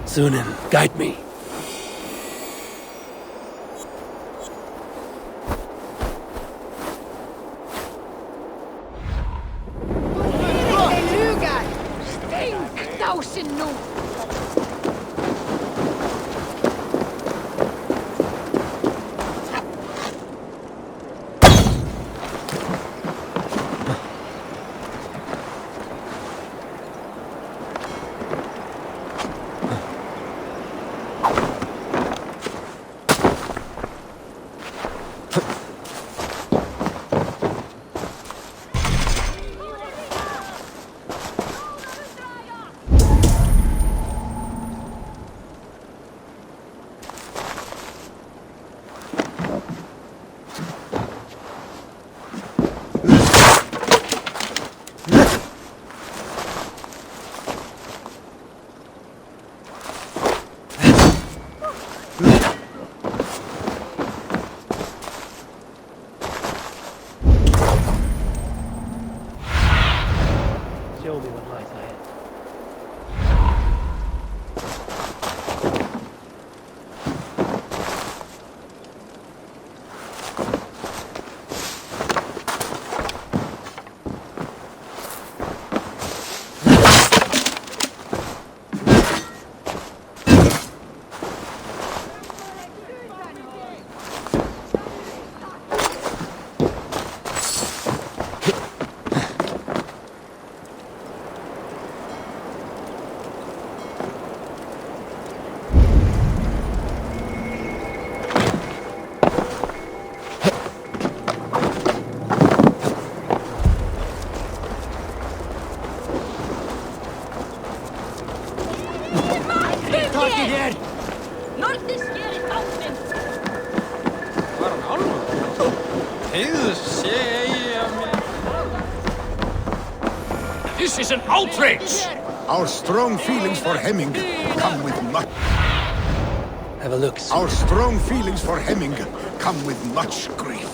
Sunan, guide me. Show me what lies ahead. This is an outrage! Our strong feelings for Hemming come with much... Have a look. Our strong feelings for Hemming come with much grief.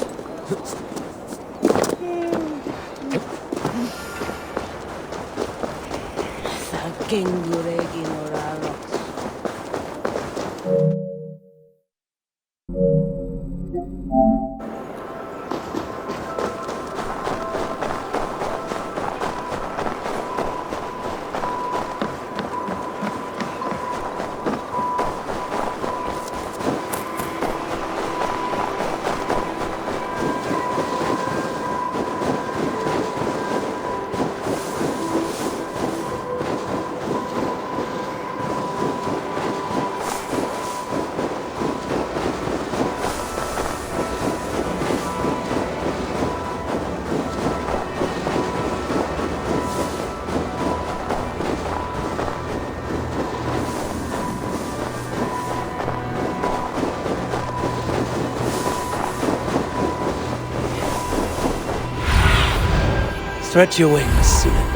Stretch your wings, Sunan.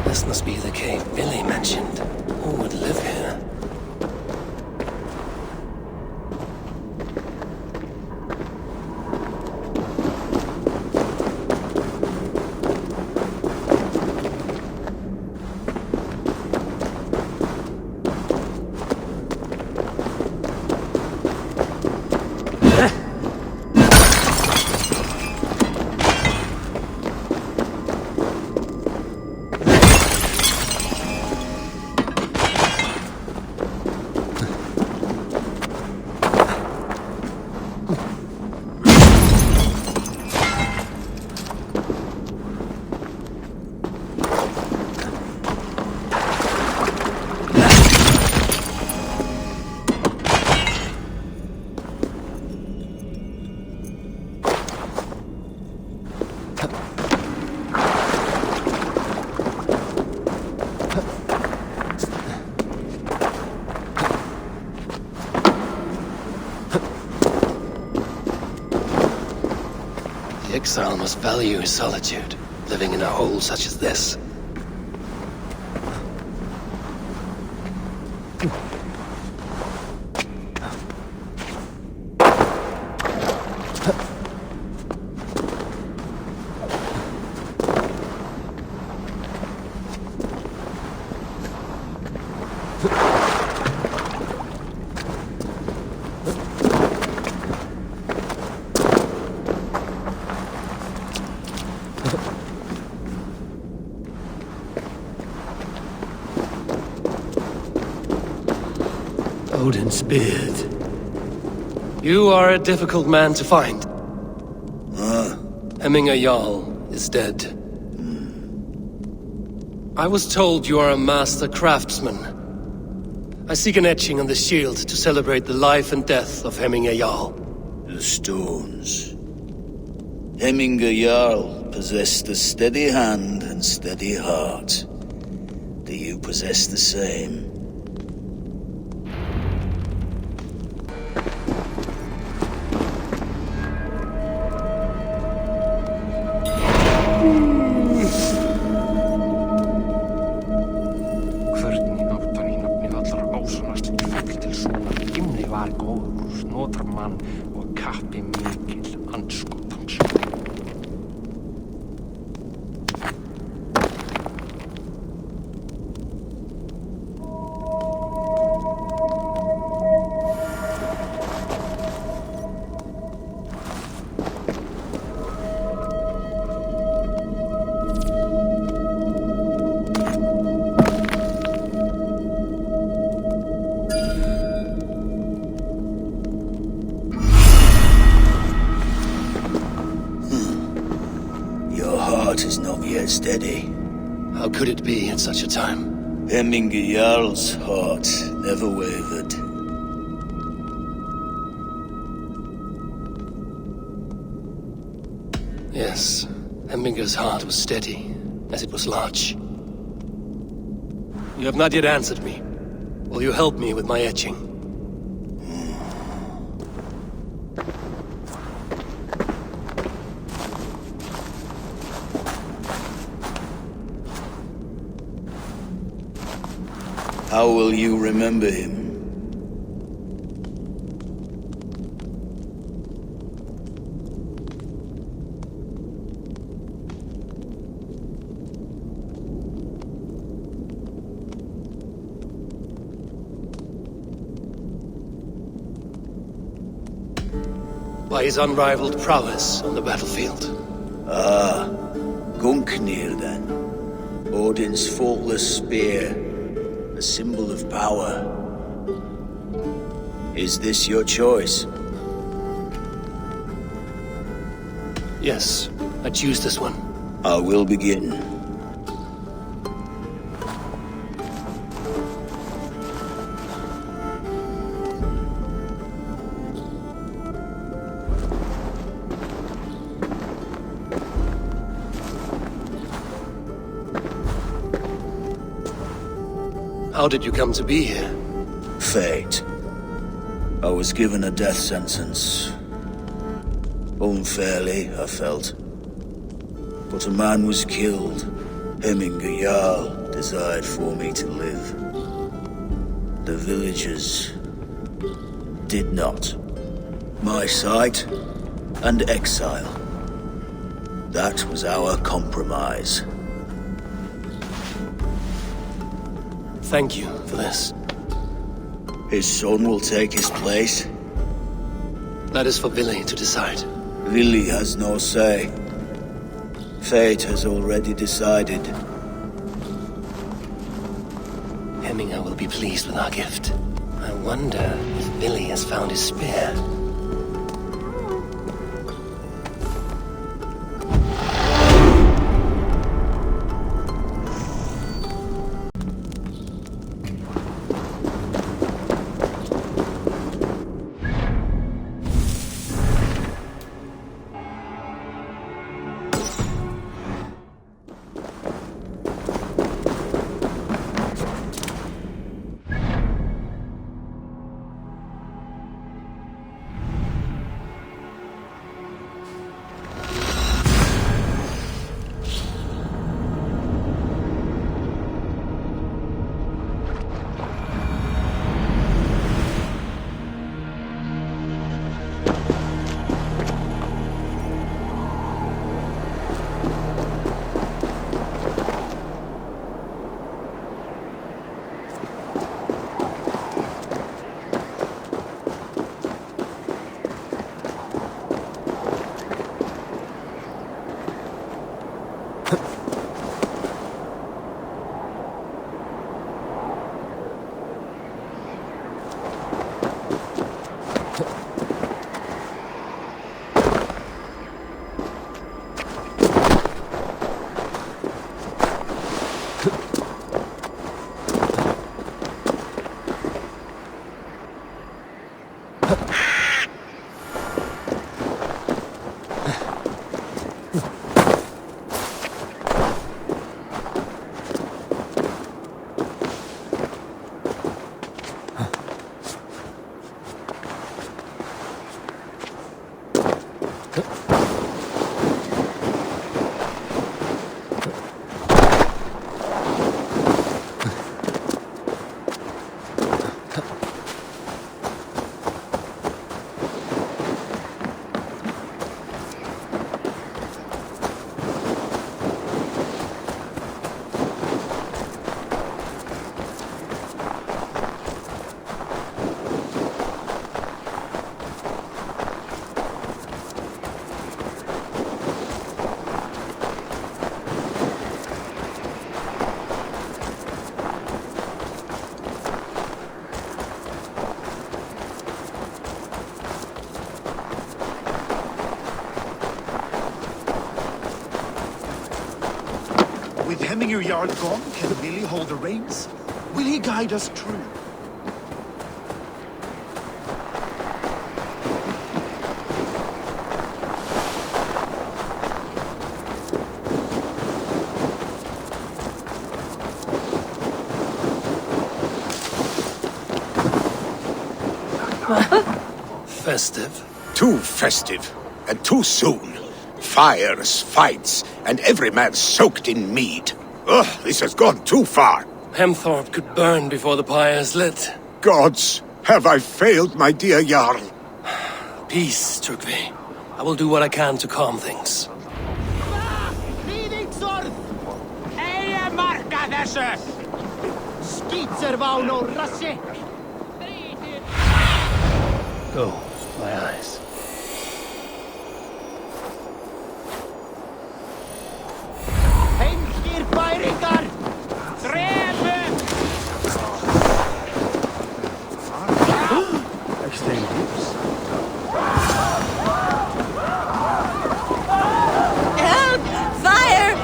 This must be the cave Billy mentioned. Who would live here? exile must value his solitude, living in a hole such as this. Odin's beard. You are a difficult man to find. Hemminger Jarl is dead. I was told you are a master craftsman. I seek an etching on the shield to celebrate the life and death of Hemminger Jarl. The stones. Hemminger Jarl possessed a steady hand and steady heart. Do you possess the same? Steady. How could it be at such a time? Hemminger Jarl's heart never wavered. Yes, Hemminger's heart was steady, as it was large. You have not yet answered me. Will you help me with my etching? How will you remember him? By his unrivaled prowess on the battlefield. Ah, Gungnir then. Odin's faultless spear. A symbol of power. Is this your choice? Yes, I choose this one. I will begin. How did you come to be here? Fate. I was given a death sentence. Unfairly, I felt. But a man was killed. Hemminger Jarl desired for me to live. The villagers did not. My sight and exile. That was our compromise. Thank you for this. His son will take his place. That is for Vili to decide. Vili has no say. Fate has already decided. Hemminger will be pleased with our gift. I wonder if Vili has found his spear. With Hemminger Jarl gone, can Billy hold the reins? Will he guide us true? Festive? Too festive, and too soon. Fires, fights, and every man soaked in mead. Ugh, this has gone too far. Hemthorpe could burn before the pyre's lit. Gods, have I failed my dear Jarl? Peace, Tryggvi. I will do what I can to calm things. Go, my eyes. Help! Fire!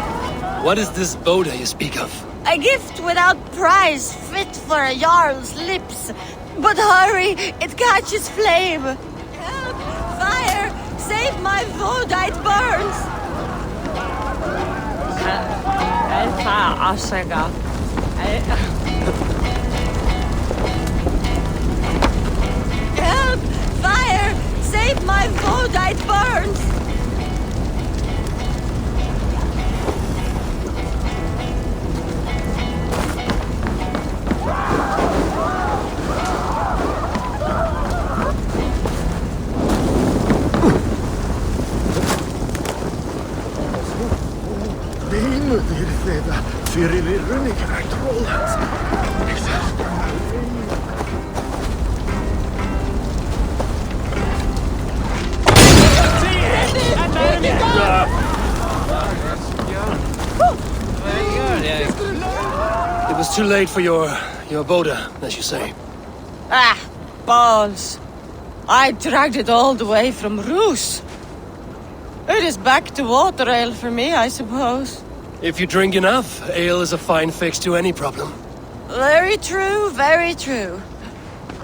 What is this Boda you speak of? A gift without price, fit for a Jarl's lips. But hurry, it catches flame. Help! Fire! Save my Voda, it burns! Help! Fire! Save my Voda, it burns! It was too late for your Boda, as you say. Ah, balls. I dragged it all the way from Roos. It is back to water ale for me, I suppose. If you drink enough, ale is a fine fix to any problem. Very true, very true.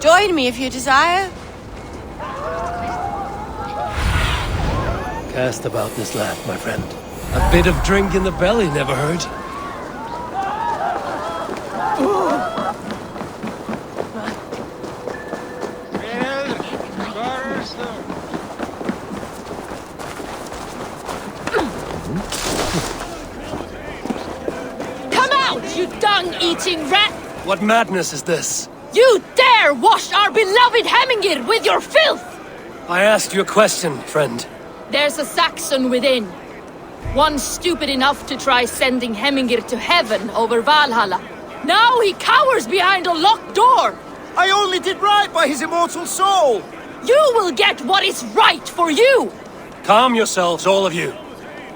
Join me if you desire. Cast about this land, my friend. A bit of drink in the belly never hurt. Come out, you dung-eating rat! What madness is this? You dare wash our beloved Hemmingir with your filth! I asked you a question, friend. There's a Saxon within. One stupid enough to try sending Hemmingir to heaven over Valhalla. Now he cowers behind a locked door! I only did right by his immortal soul! You will get what is right for you! Calm yourselves, all of you.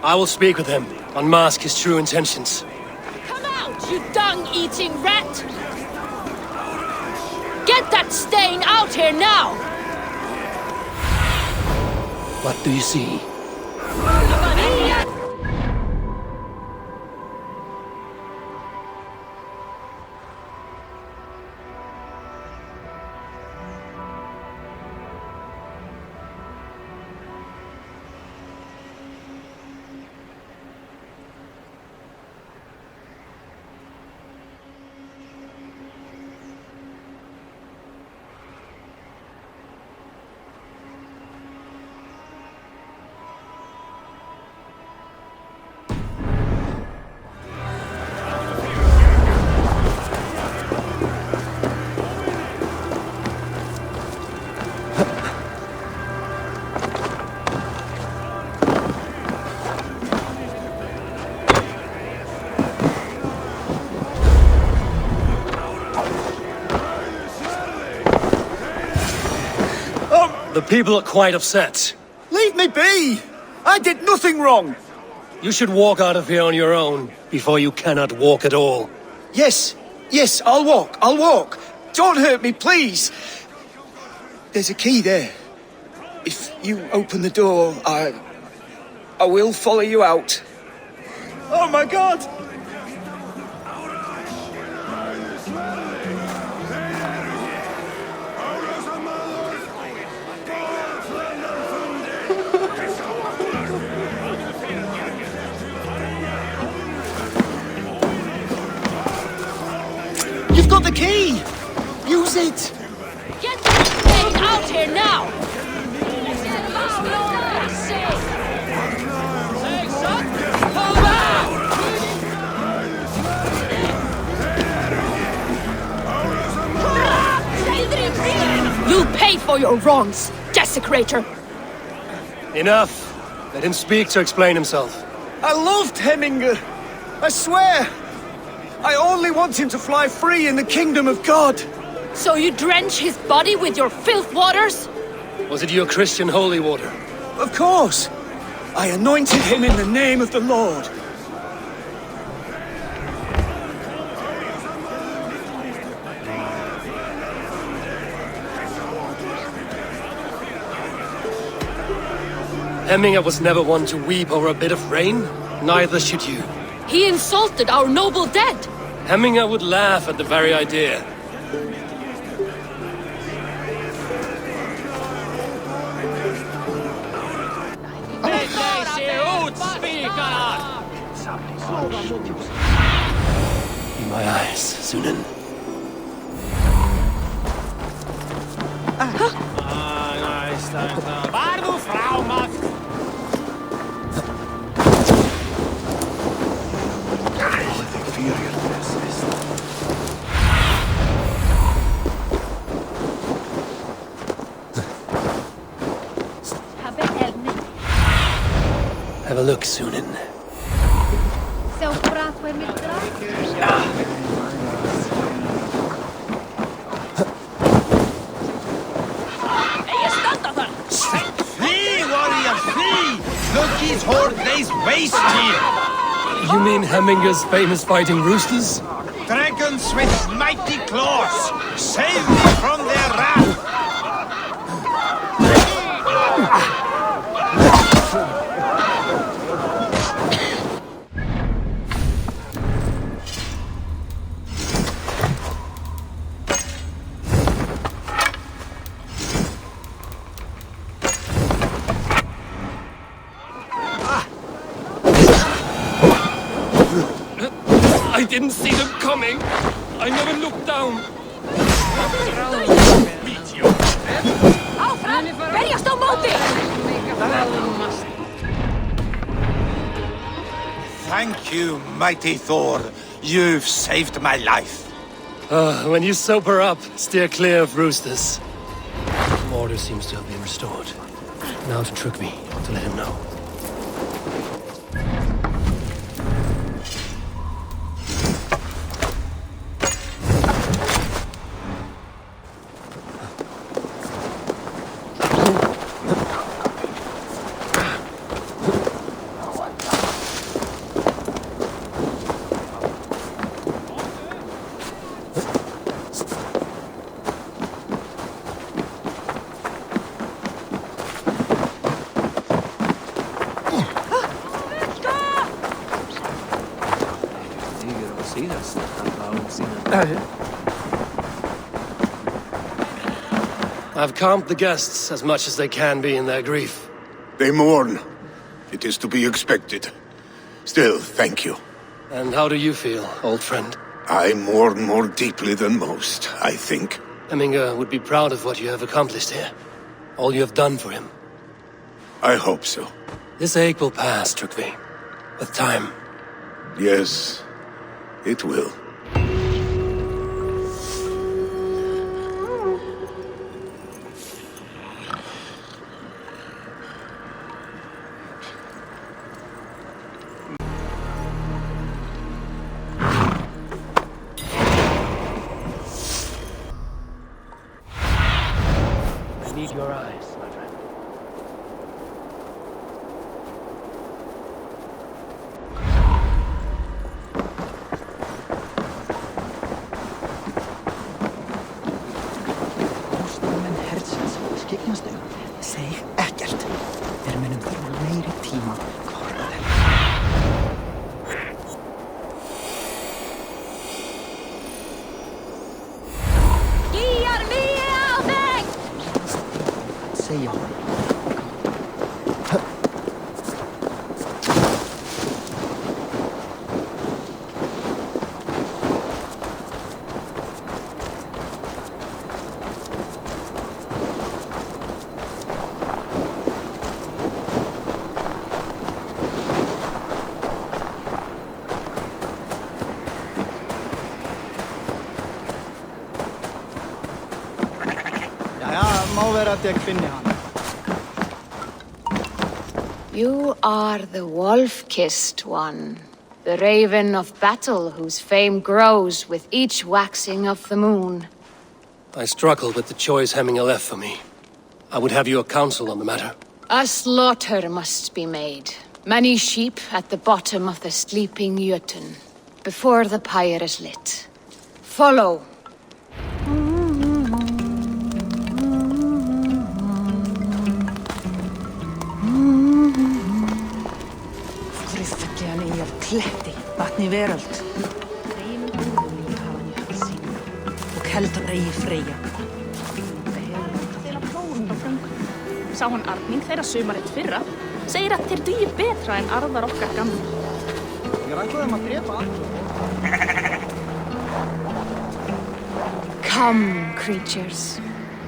I will speak with him, unmask his true intentions. Come out, you dung-eating rat! Get that stain out here now! What do you see? The people are quite upset. Leave me be! I did nothing wrong! You should walk out of here on your own, before you cannot walk at all. Yes, I'll walk. Don't hurt me, please. There's a key there. If you open the door, I will follow you out. Oh my god! You've got the key! Use it! Get this thing out here now! You'll pay for your wrongs, desecrator! Enough! Let him speak to explain himself. I loved Hemminger! I swear! I only want him to fly free in the kingdom of God! So you drench his body with your filth waters? Was it your Christian holy water? Of course! I anointed him in the name of the Lord! Hemminger was never one to weep over a bit of rain. Neither should you. He insulted our noble dead! Hemminger would laugh at the very idea. Be my eyes, Sunan. Have a look, Sunan. Flee, warrior, flee! Look, his horde lays waste here! You mean Hemminger's famous fighting roosters? Dragons with mighty claws! Save me from their wrath! I didn't see them coming. I never looked down. Thank you, mighty Thor. You've saved my life. When you sober up, steer clear of roosters. Order seems to have been restored. Now to trick me, to let him know. I've calmed the guests as much as they can be in their grief. They mourn. It is to be expected. Still, thank you. And how do you feel, old friend? I mourn more deeply than most, I think. Hemminger would be proud of what you have accomplished here. All you have done for him. I hope so. This ache will pass, Trygve. With time. Yes, it will. I need your eyes, my friend. Seg ekkert. Þeir munum þurfa meiri tíma hvort að þeim. Gíjar mig á þig! Segja honum. You are the wolf-kissed one. The raven of battle whose fame grows with each waxing of the moon. I struggle with the choice Hemminger left for me. I would have your counsel on the matter. A slaughter must be made. Many sheep at the bottom of the sleeping Jötun, before the pyre is lit. Follow. Friðfelljan í af kletti, vatni veröld. Reynum búðum í hafan í halsinn. Og heldur eigi freyja. Þeirra plórum á fröngum. Sá hann arning þeirra sumarið fyrra. Segir að þeir dugi betra en arðar okkar gamla. Ég rættu þeim að drepa. Come, creatures.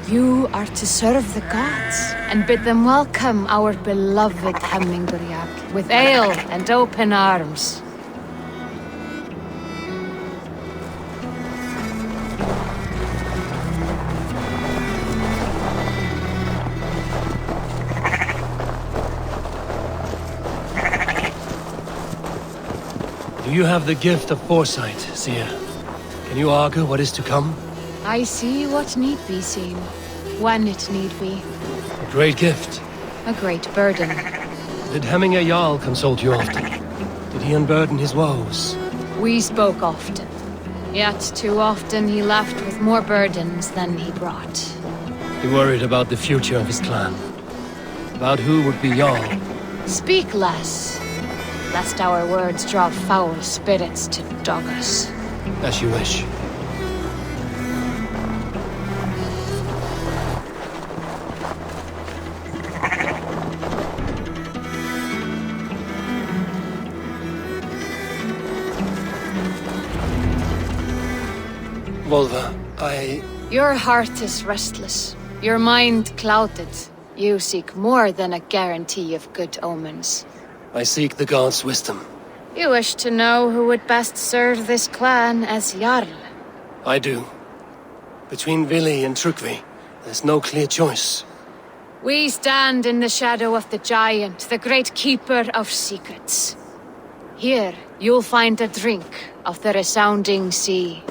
You are to serve the gods and bid them welcome our beloved Hemmingerjarl with ale and open arms. Do you have the gift of foresight, seer? Can you argue what is to come? I see what need be seen, when it need be. A great gift. A great burden. Did Hemminger Jarl consult you often? Did he unburden his woes? We spoke often, yet too often he left with more burdens than he brought. He worried about the future of his clan. About who would be Jarl. Speak less, lest our words draw foul spirits to dog us. As you wish. Volva, Your heart is restless, your mind clouded. You seek more than a guarantee of good omens. I seek the gods' wisdom. You wish to know who would best serve this clan as Jarl. I do. Between Vili and Trukvi, there's no clear choice. We stand in the shadow of the giant, the great keeper of secrets. Here, you'll find a drink of the resounding sea.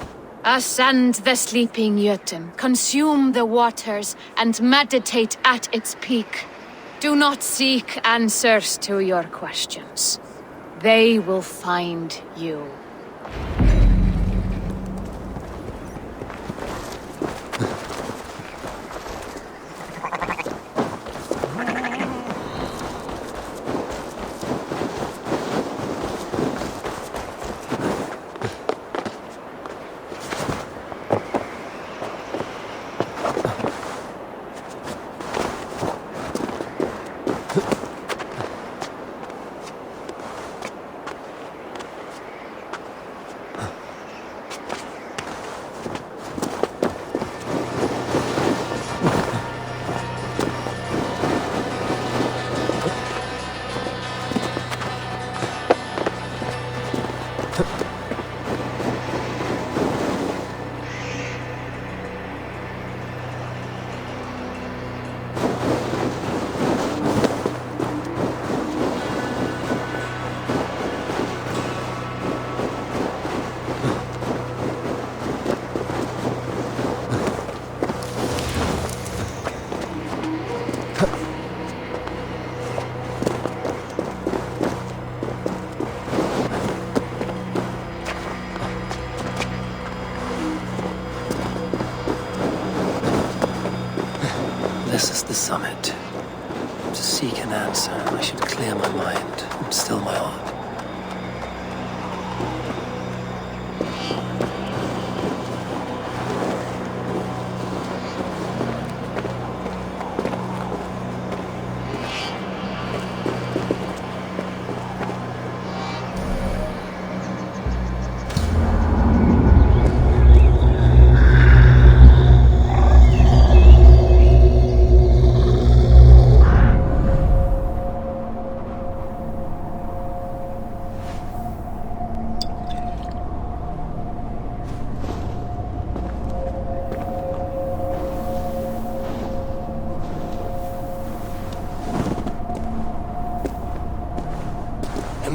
Ascend the sleeping Jötun, consume the waters, and meditate at its peak. Do not seek answers to your questions. They will find you. This is the summit. To seek an answer, I should clear my mind and still my heart.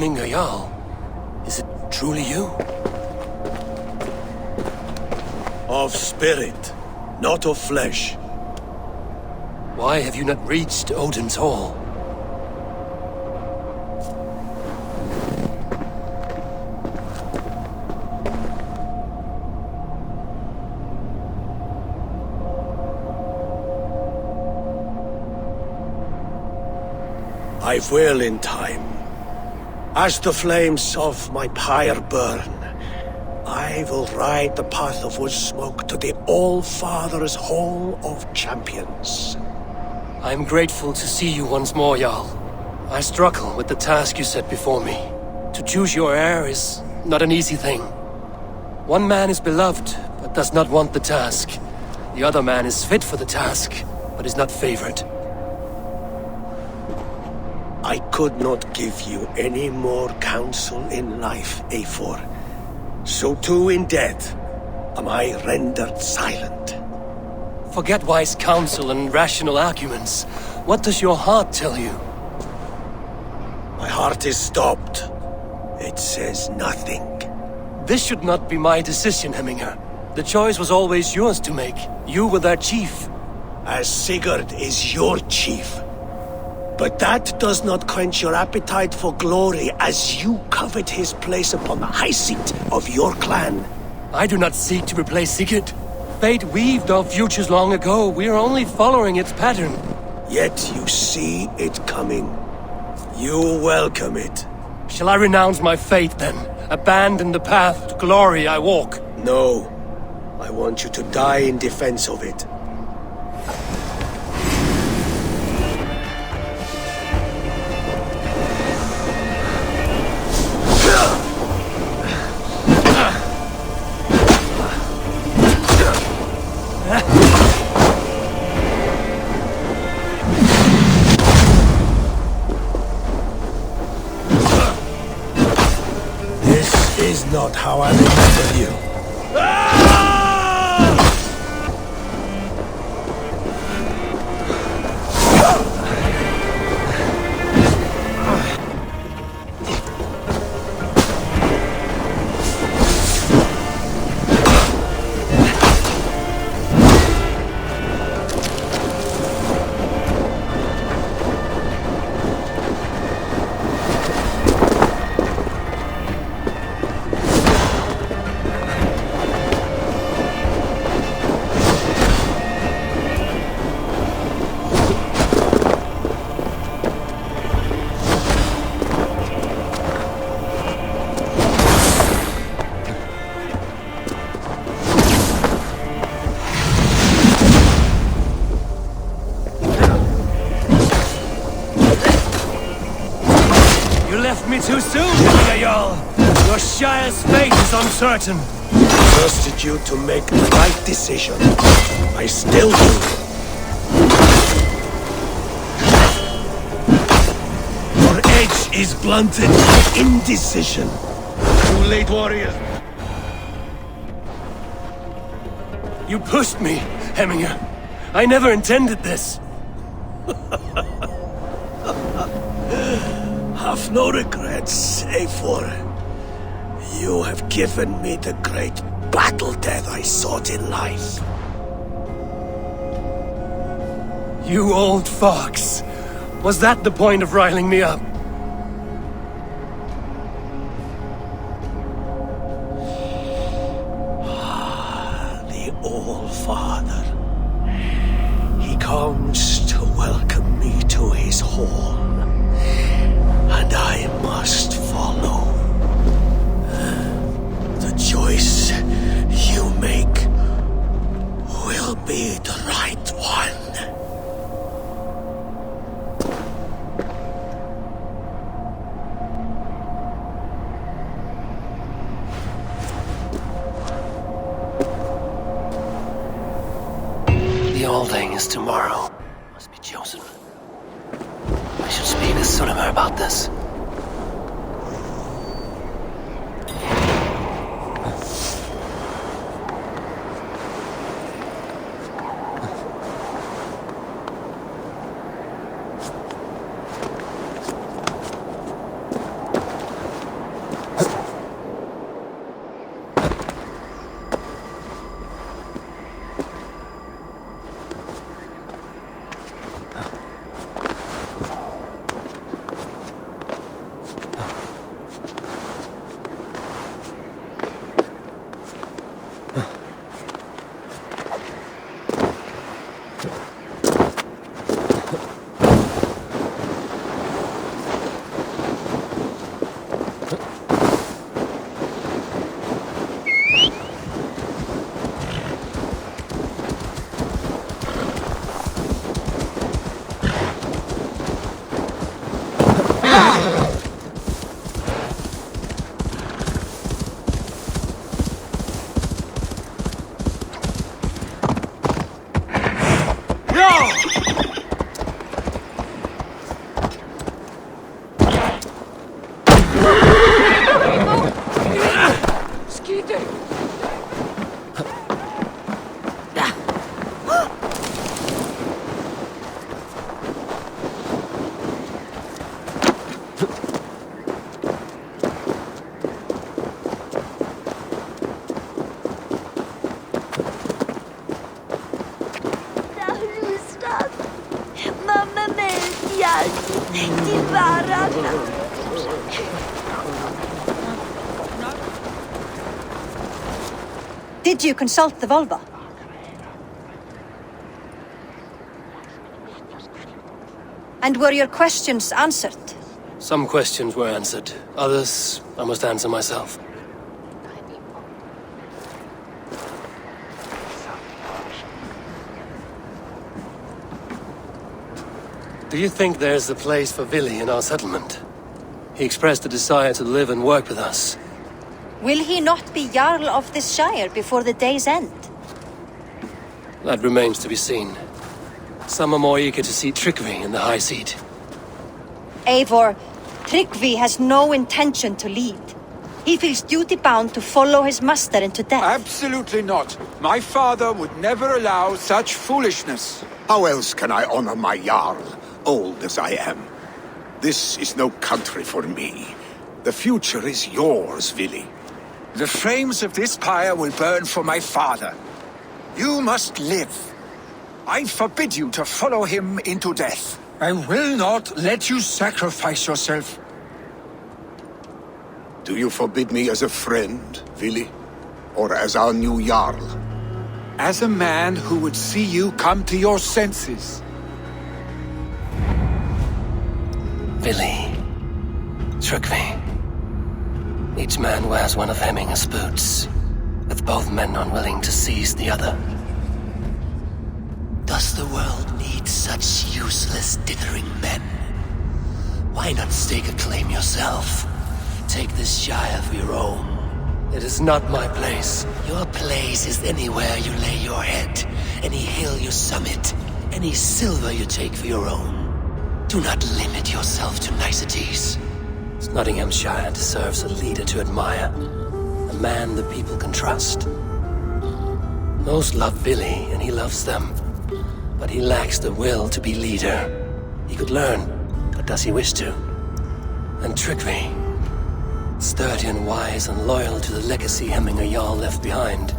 Hemminger Jarl. Is it truly you? Of spirit, not of flesh. Why have you not reached Odin's Hall? I will in time. As the flames of my pyre burn, I will ride the path of wood smoke to the All-Father's Hall of Champions. I am grateful to see you once more, Jarl. I struggle with the task you set before me. To choose your heir is not an easy thing. One man is beloved, but does not want the task. The other man is fit for the task, but is not favored. I could not give you any more counsel in life, Eivor. So too in death am I rendered silent. Forget wise counsel and rational arguments. What does your heart tell you? My heart is stopped. It says nothing. This should not be my decision, Hemminger. The choice was always yours to make. You were their chief. As Sigurd is your chief. But that does not quench your appetite for glory as you covet his place upon the high seat of your clan. I do not seek to replace Sigurd. Fate weaved our futures long ago. We are only following its pattern. Yet you see it coming. You welcome it. Shall I renounce my fate then? Abandon the path to glory I walk? No. I want you to die in defense of it. This is not how I remember you. Me too soon, Jarl. Your Shire's fate is uncertain. I trusted you to make the right decision. I still do. Your edge is blunted by indecision. Too late, warriors. You pushed me, Hemminger. I never intended this. Have no regrets, Eivor. You have given me the great battle death I sought in life. You old fox. Was that the point of riling me up? The All-Father. He comes to welcome me to his hall. And I must follow. The choice you make will be the right one. The Alding is tomorrow. Must be chosen. I should speak to Sunnema about this. cheating! Did you consult the Volva? And were your questions answered? Some questions were answered. Others, I must answer myself. Do you think there's a place for Vili in our settlement? He expressed a desire to live and work with us. Will he not be Jarl of this shire before the day's end? That remains to be seen. Some are more eager to see Tryggvi in the high seat. Eivor, Tryggvi has no intention to lead. He feels duty-bound to follow his master into death. Absolutely not. My father would never allow such foolishness. How else can I honor my Jarl, old as I am? This is no country for me. The future is yours, Vili. The flames of this pyre will burn for my father. You must live. I forbid you to follow him into death. I will not let you sacrifice yourself. Do you forbid me as a friend, Vili? Or as our new Jarl? As a man who would see you come to your senses. Vili. Tryggvi. Each man wears one of Hemminger's boots, with both men unwilling to seize the other. Does the world need such useless, dithering men? Why not stake a claim yourself? Take this shire for your own. It is not my place. Your place is anywhere you lay your head, any hill you summit, any silver you take for your own. Do not limit yourself to niceties. Snotingghamscire deserves a leader to admire. A man the people can trust. Most love Vili, and he loves them. But he lacks the will to be leader. He could learn, but does he wish to? And Tryggvi, sturdy and wise and loyal to the legacy Hemminger Jarl left behind.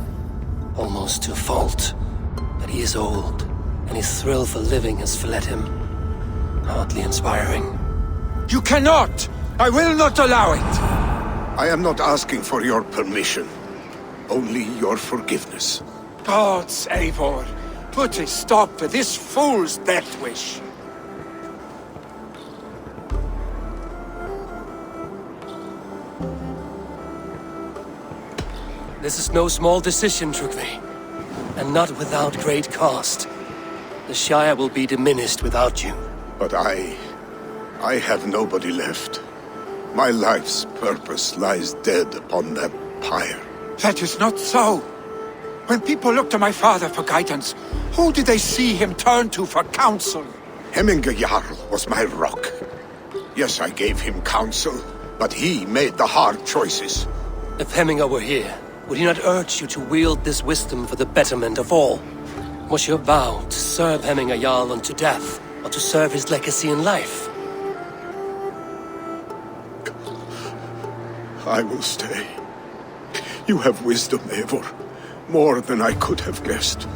Almost to a fault. But he is old, and his thrill for living has fled him. Hardly inspiring. You cannot! I will not allow it! I am not asking for your permission. Only your forgiveness. Gods, Eivor, put a stop to this fool's death wish. This is no small decision, Tryggvi. And not without great cost. The Shire will be diminished without you. But I have nobody left. My life's purpose lies dead upon that pyre. That is not so. When people look to my father for guidance, who did they see him turn to for counsel? Hemminger Jarl was my rock. Yes, I gave him counsel, but he made the hard choices. If Hemminger were here, would he not urge you to wield this wisdom for the betterment of all? Was your vow to serve Hemminger Jarl unto death, or to serve his legacy in life? I will stay. You have wisdom, Eivor. More than I could have guessed.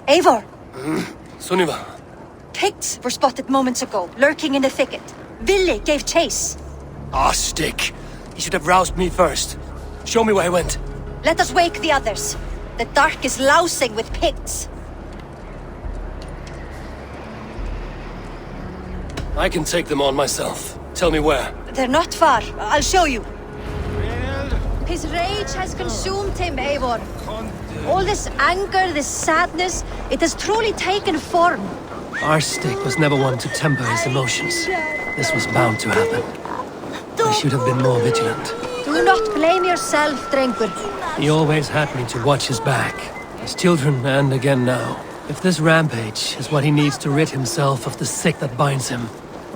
Eivor! Sunniva. Picts were spotted moments ago, lurking in the thicket. Vili gave chase. Ah, stick. He should have roused me first. Show me where he went. Let us wake the others. The dark is lousing with Picts. I can take them on myself. Tell me where. They're not far. I'll show you. His rage has consumed him, Eivor. All this anger, this sadness, it has truly taken form. Our stick was never one to temper his emotions. This was bound to happen. I should have been more vigilant. Do not blame yourself, Drengur. He always had me to watch his back. As children, and again now. If this rampage is what he needs to rid himself of the sick that binds him,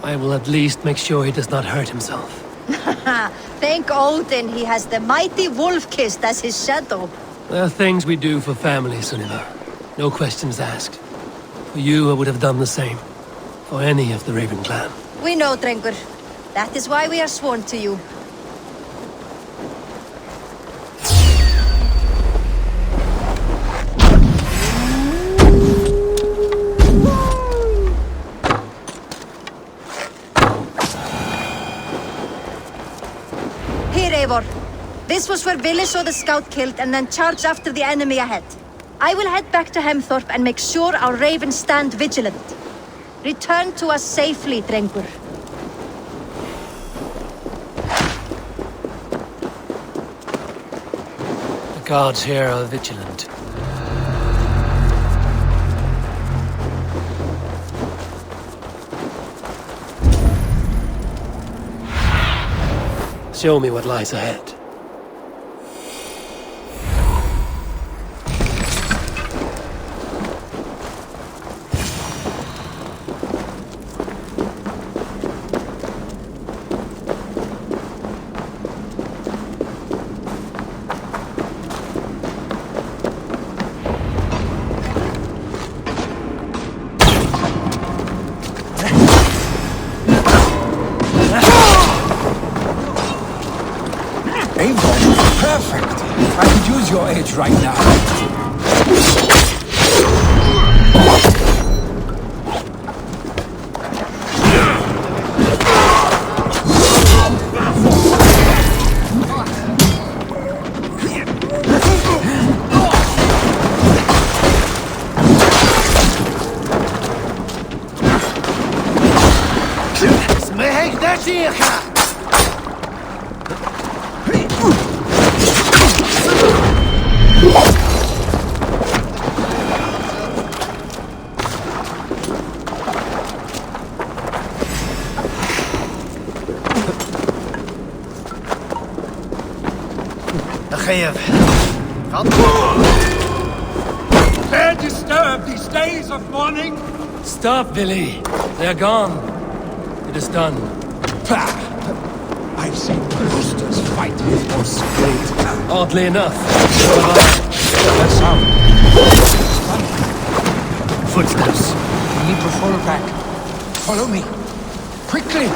I will at least make sure he does not hurt himself. Thank Odin he has the mighty Wolf-Kissed as his shadow. There are things we do for family, Sunniva. No questions asked. For you, I would have done the same. For any of the Raven clan. We know, Drengur. That is why we are sworn to you. Here, Eivor. This was where Vili saw the scout killed and then charged after the enemy ahead. I will head back to Hemthorpe and make sure our ravens stand vigilant. Return to us safely, Drengur. The guards here are vigilant. Show me what lies ahead. Perfect! I could use your edge right now. Dare disturb these days of mourning? Stop, Vili. They're gone. It is done. I've seen roosters fight with more straight. Oddly enough. That sound. Footsteps. We need to fall back. Follow me. Quickly!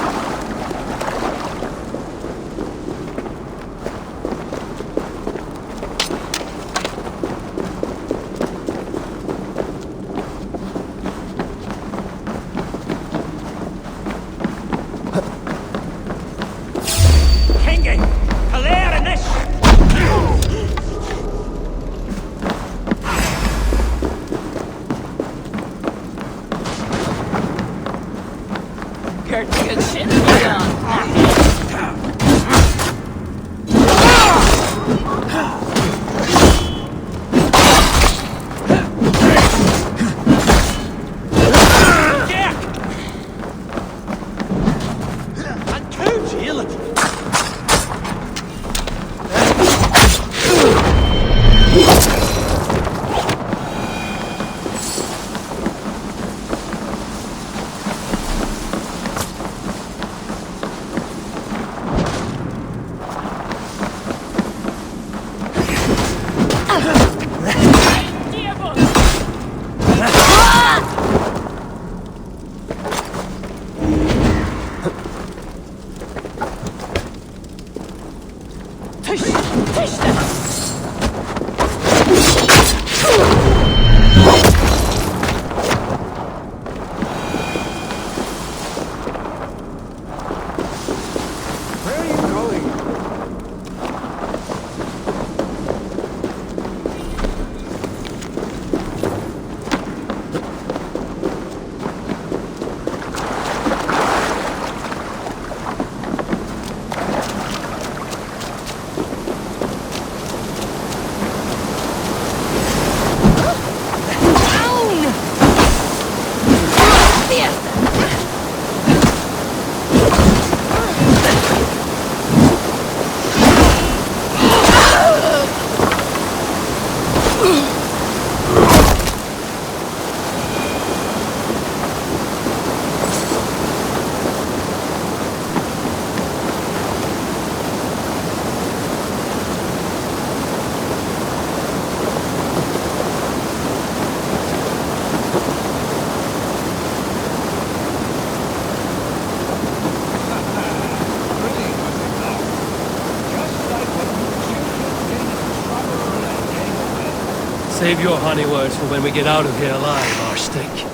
Save your honey words for when we get out of here alive, Arstick.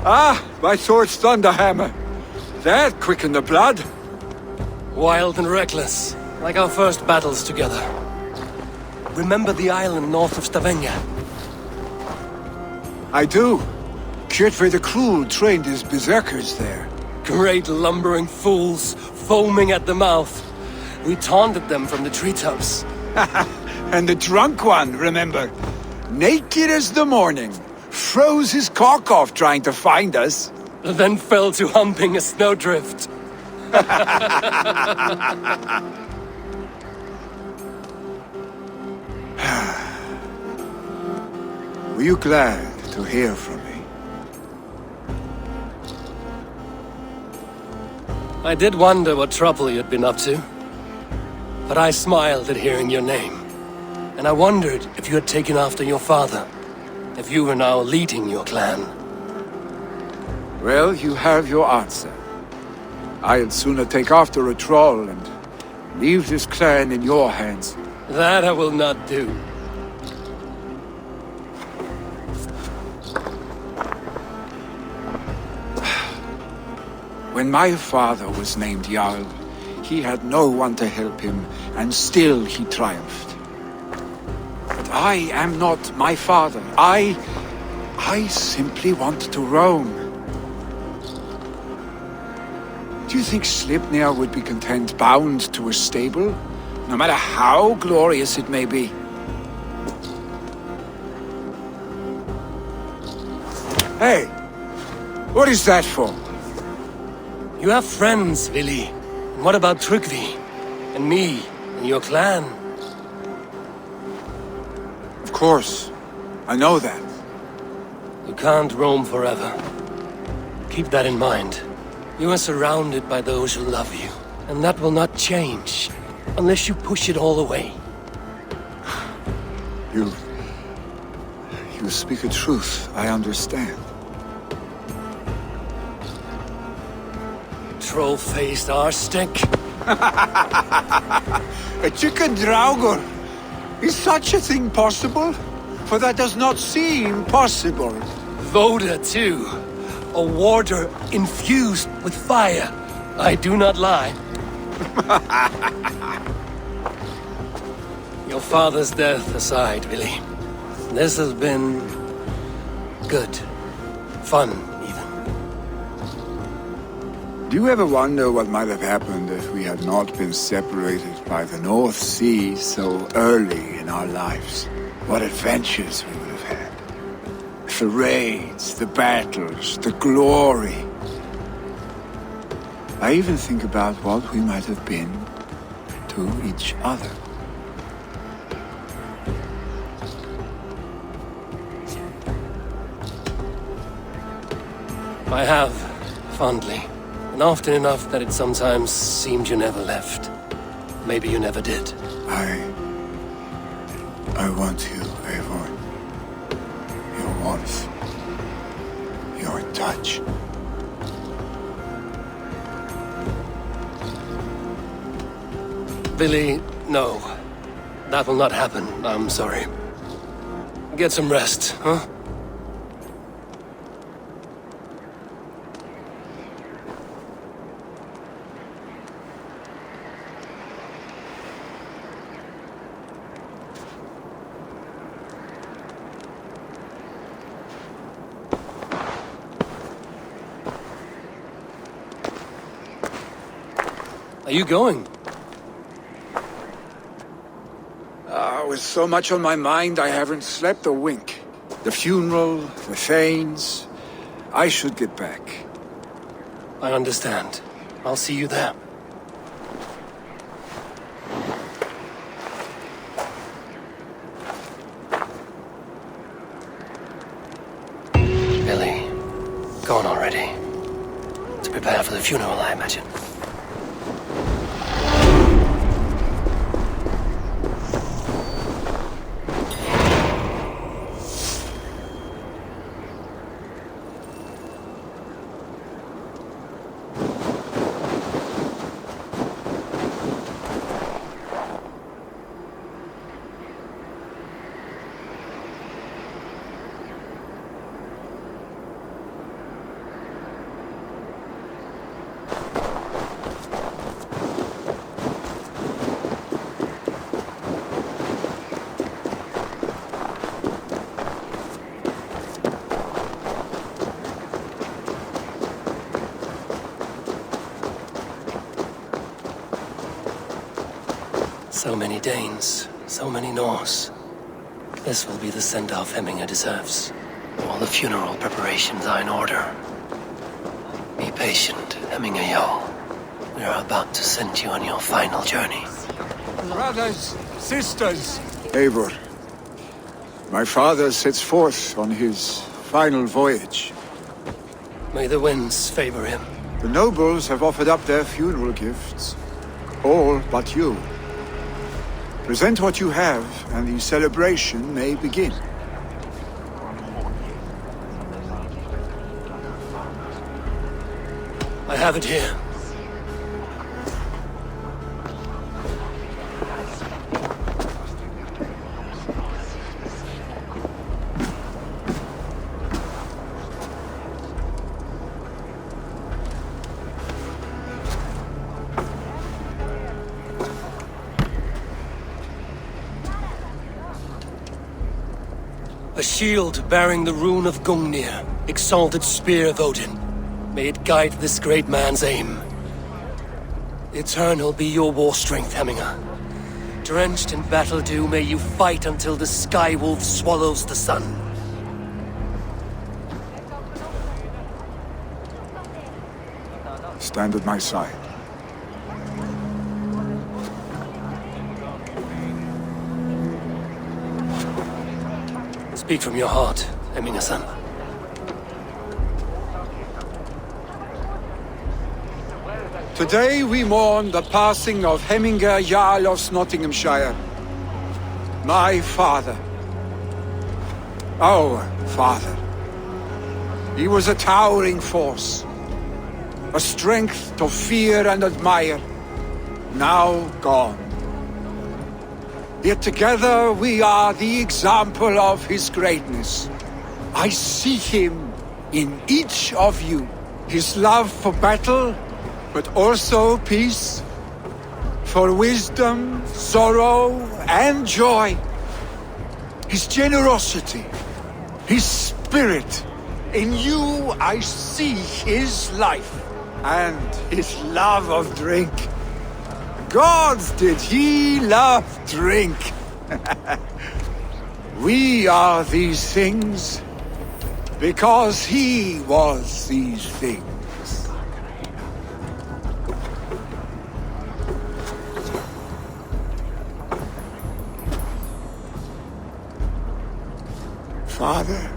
Ah, my sword's thunderhammer. That quickened the blood. Wild and reckless, like our first battles together. Remember the island north of Stavanger? I do. Kvitrafn the Cruel trained his berserkers there. Great lumbering fools, foaming at the mouth. We taunted them from the treetops. And the drunk one, remember? Naked as the morning. Froze his cock off trying to find us. Then fell to humping a snowdrift. Were you glad to hear from me? I did wonder what trouble you'd been up to. But I smiled at hearing your name. And I wondered if you had taken after your father. If you were now leading your clan. Well, you have your answer. I'd sooner take after a troll and leave this clan in your hands. That I will not do. When my father was named Jarl, he had no one to help him, and still he triumphed. But I am not my father. I simply want to roam. Do you think Sleipnir would be content bound to a stable, no matter how glorious it may be? Hey, what is that for? You have friends, Vili. And what about Tryggvi? And me, and your clan? Of course. I know that. You can't roam forever. Keep that in mind. You are surrounded by those who love you. And that will not change. Unless you push it all away. You speak a truth, I understand. Troll-faced Arstick. A chicken draugur! Is such a thing possible? For that does not seem possible. Voda, too. A warder infused with fire. I do not lie. Your father's death aside, Vili. This has been... good. Fun, even. Do you ever wonder what might have happened if we had not been separated by the North Sea so early in our lives? What adventures we would have had. The raids, the battles, the glory. I even think about what we might have been to each other. I have, fondly. And often enough that it sometimes seemed you never left. Maybe you never did. I want you, Eivor. Your warmth. Your touch. Vili, no. That will not happen. I'm sorry. Get some rest, huh? Are you going? With so much on my mind, I haven't slept a wink. The funeral, the Thanes. I should get back. I understand. I'll see you there. prepare for the funeral, I imagine. So many Danes, so many Norse. This will be the send-off Hemminger deserves. All the funeral preparations are in order. Be patient, Hemminger Jarl. We are about to send you on your final journey. Brothers, sisters, Eivor. My father sets forth on his final voyage. May the winds favor him. The nobles have offered up their funeral gifts. All but you. Present what you have, and the celebration may begin. I have it here. A shield bearing the rune of Gungnir, exalted spear of Odin. May it guide this great man's aim. Eternal be your war strength, Hemminger. Drenched in battle dew, may you fight until the sky wolf swallows the sun. Stand at my side. Speak from your heart, Hemminger-son. Today we mourn the passing of Hemminger Jarl of Snotingghamscire. My father. Our father. He was a towering force. A strength to fear and admire. Now gone. Yet together we are the example of his greatness. I see him in each of you. His love for battle, but also peace. For wisdom, sorrow, and joy. His generosity, his spirit. In you I see his life, and his love of drink. Gods, did he love drink! We are these things because he was these things. Father,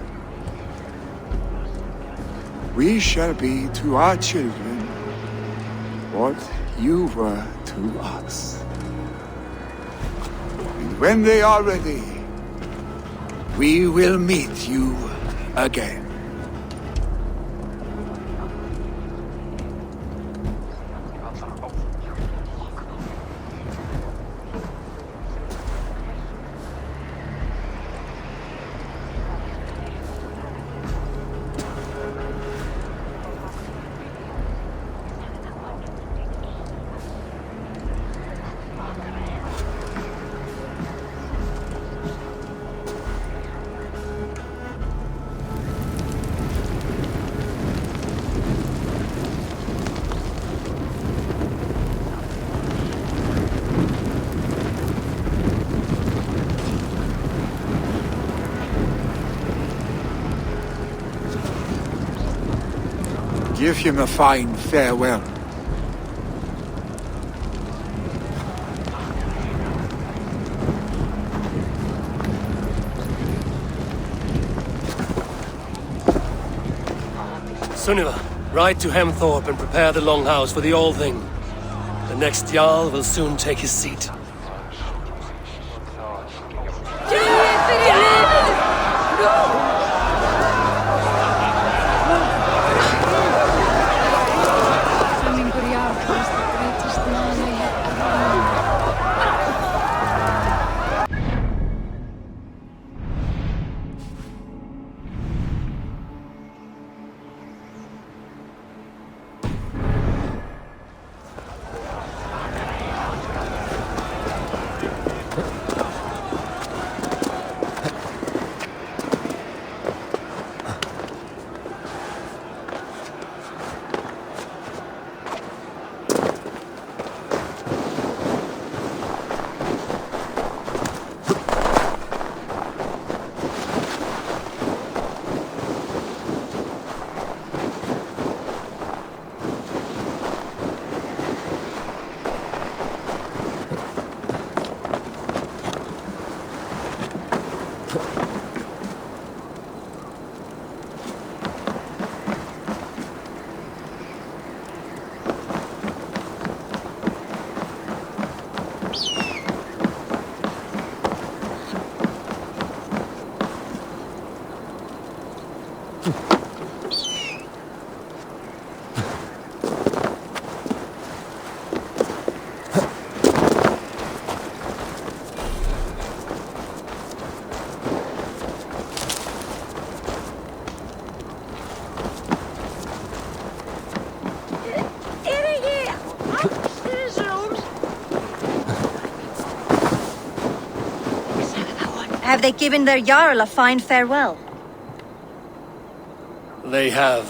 we shall be to our children what you were to us. And when they are ready, we will meet you again. Give him a fine farewell. Sunniva, Ride to Hemthorpe and prepare the Longhouse for the Althing. The next Jarl will soon take his seat. Have they given their Jarl a fine farewell? They have.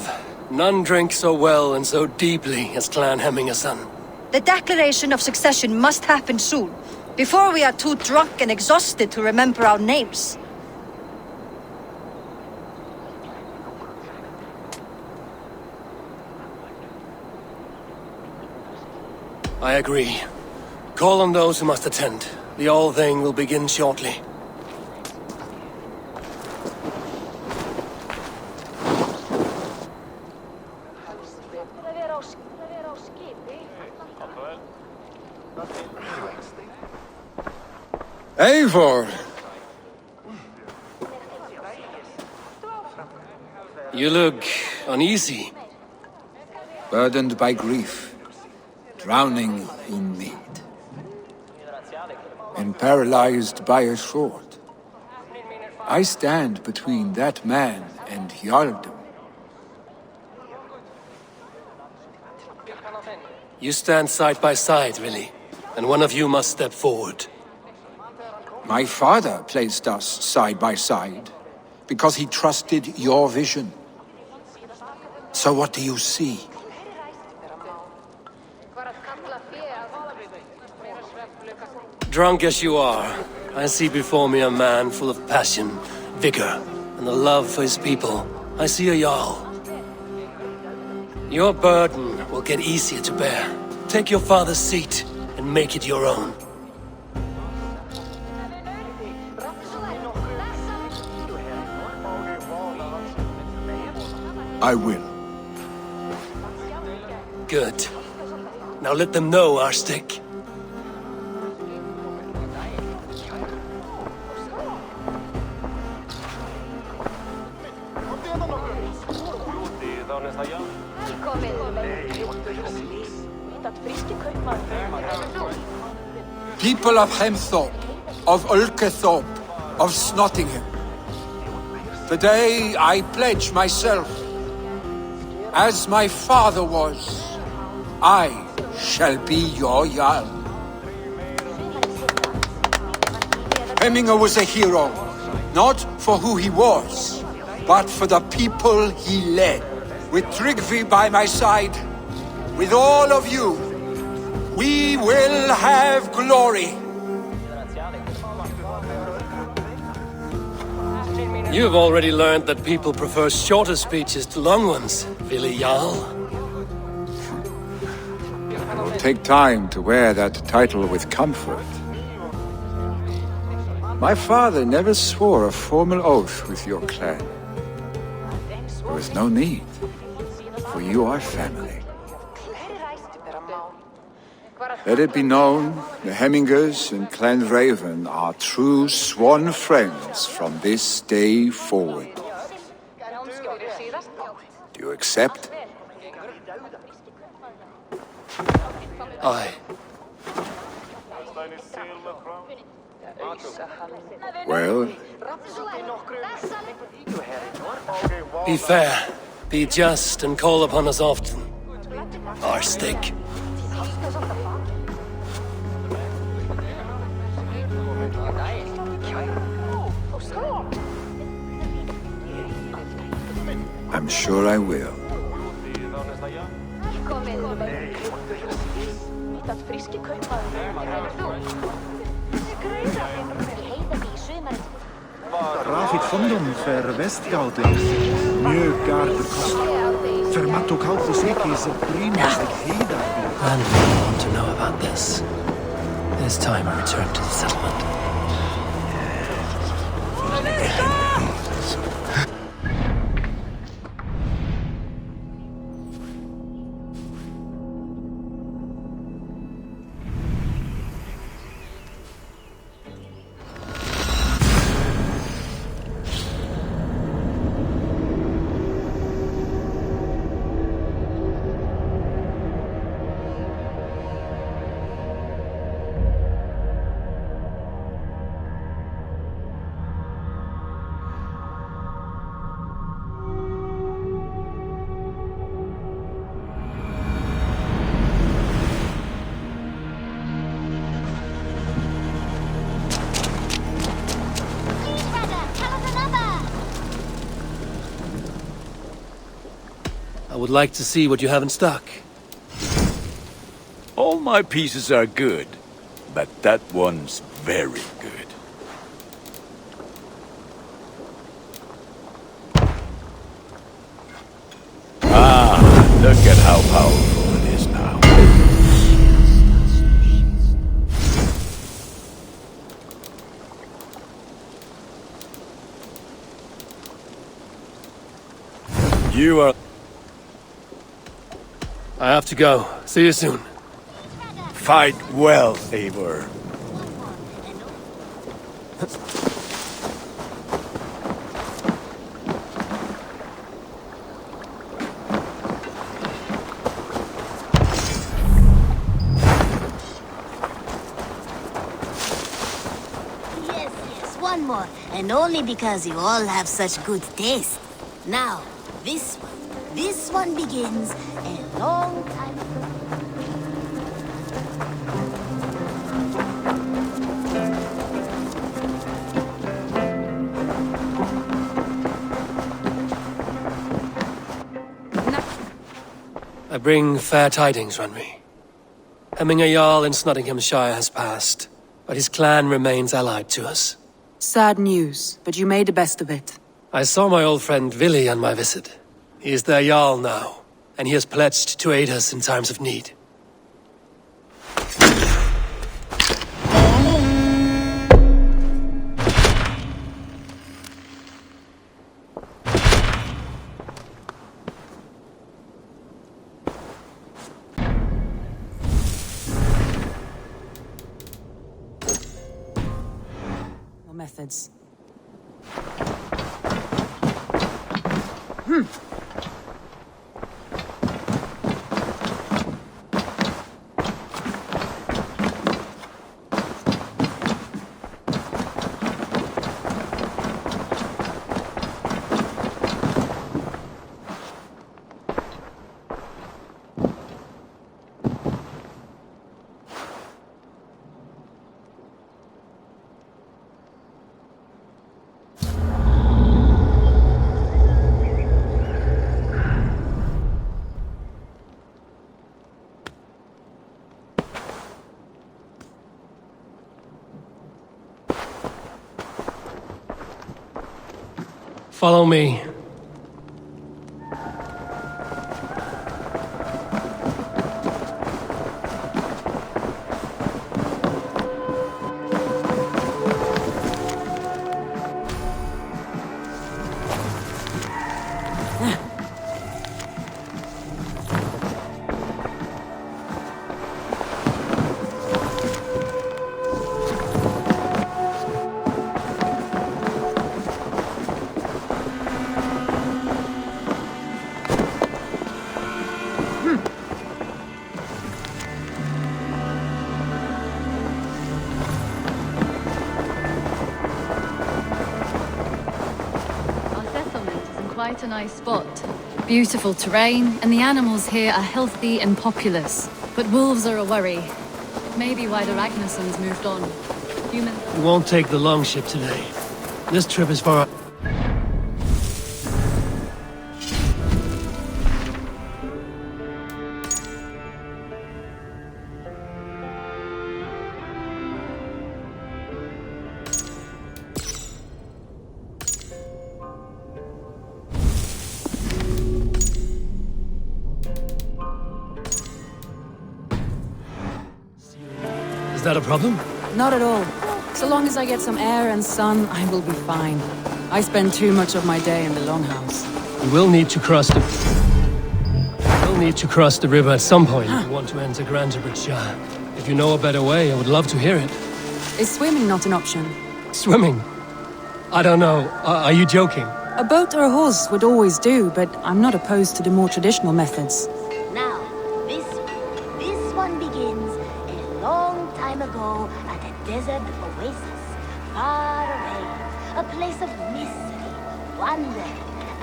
None drink so well and so deeply as Clan Hemmingason. The declaration of succession must happen soon, before we are too drunk and exhausted to remember our names. I agree. Call on those who must attend. The Althing will begin shortly. Eivor! You look uneasy. Burdened by grief, drowning in need, and paralyzed by a sword. I stand between that man and Jarldom. You stand side by side, really, and one of you must step forward. My father placed us side by side, because he trusted your vision. So what do you see? Drunk as you are, I see before me a man full of passion, vigor, and the love for his people. I see a Jarl. Your burden will get easier to bear. Take your father's seat and make it your own. I will. Good. Now let them know our stick. People of Hemthorpe, of Ulkethorpe, of Snotingham. Today I pledge myself. As my father was, I shall be your Jarl. Hemminger was a hero, not for who he was, but for the people he led. With Tryggvi by my side, with all of you, we will have glory. You've already learned that people prefer shorter speeches to long ones, Vili Jarl. It will take time to wear that title with comfort. My father never swore a formal oath with your clan. There was no need. for you are family. Let it be known, the Hemmingers and Clan Raven are true sworn friends from this day forward. Do you accept? Aye. Well? Be fair, be just, and call upon us often. Our stake. I'm sure I will. Rafid fundum för västgauten. Mjögar kost. För matokautis ekis brinastig hida. And we want to know about this. It is time I return to the settlement. I would like to see what you have in stock. All my pieces are good, but that one's very good. Ah, look at how powerful it is now. You are... I have to go. See you soon. Fight well, Eivor. Yes, one more. And only because you all have such good taste. Now, this one. This one begins a long time ago. I bring fair tidings, Runry. Hemminger Jarl in Snotingghamscire has passed, but his clan remains allied to us. Sad news, but you made the best of it. I saw my old friend Vili on my visit. He is their Jarl now, and he has pledged to aid us in times of need. Your methods. Follow me. a nice spot. Beautiful terrain, and the animals here are healthy and populous. But wolves are a worry. Maybe why the Ragnarsons moved on. Humans... We won't take the long ship today. This trip is for... Is that a problem? Not at all. So long as I get some air and sun, I will be fine. I spend too much of my day in the longhouse. We will need to cross the... We'll need to cross the river at some point if you want to enter Kvitrafn. If you know a better way, I would love to hear it. Is swimming not an option? Swimming? I don't know. Are you joking? A boat or a horse would always do, but I'm not opposed to the more traditional methods. Now, this one begins a long time ago at a desert oasis, far away. A place of mystery, wonder,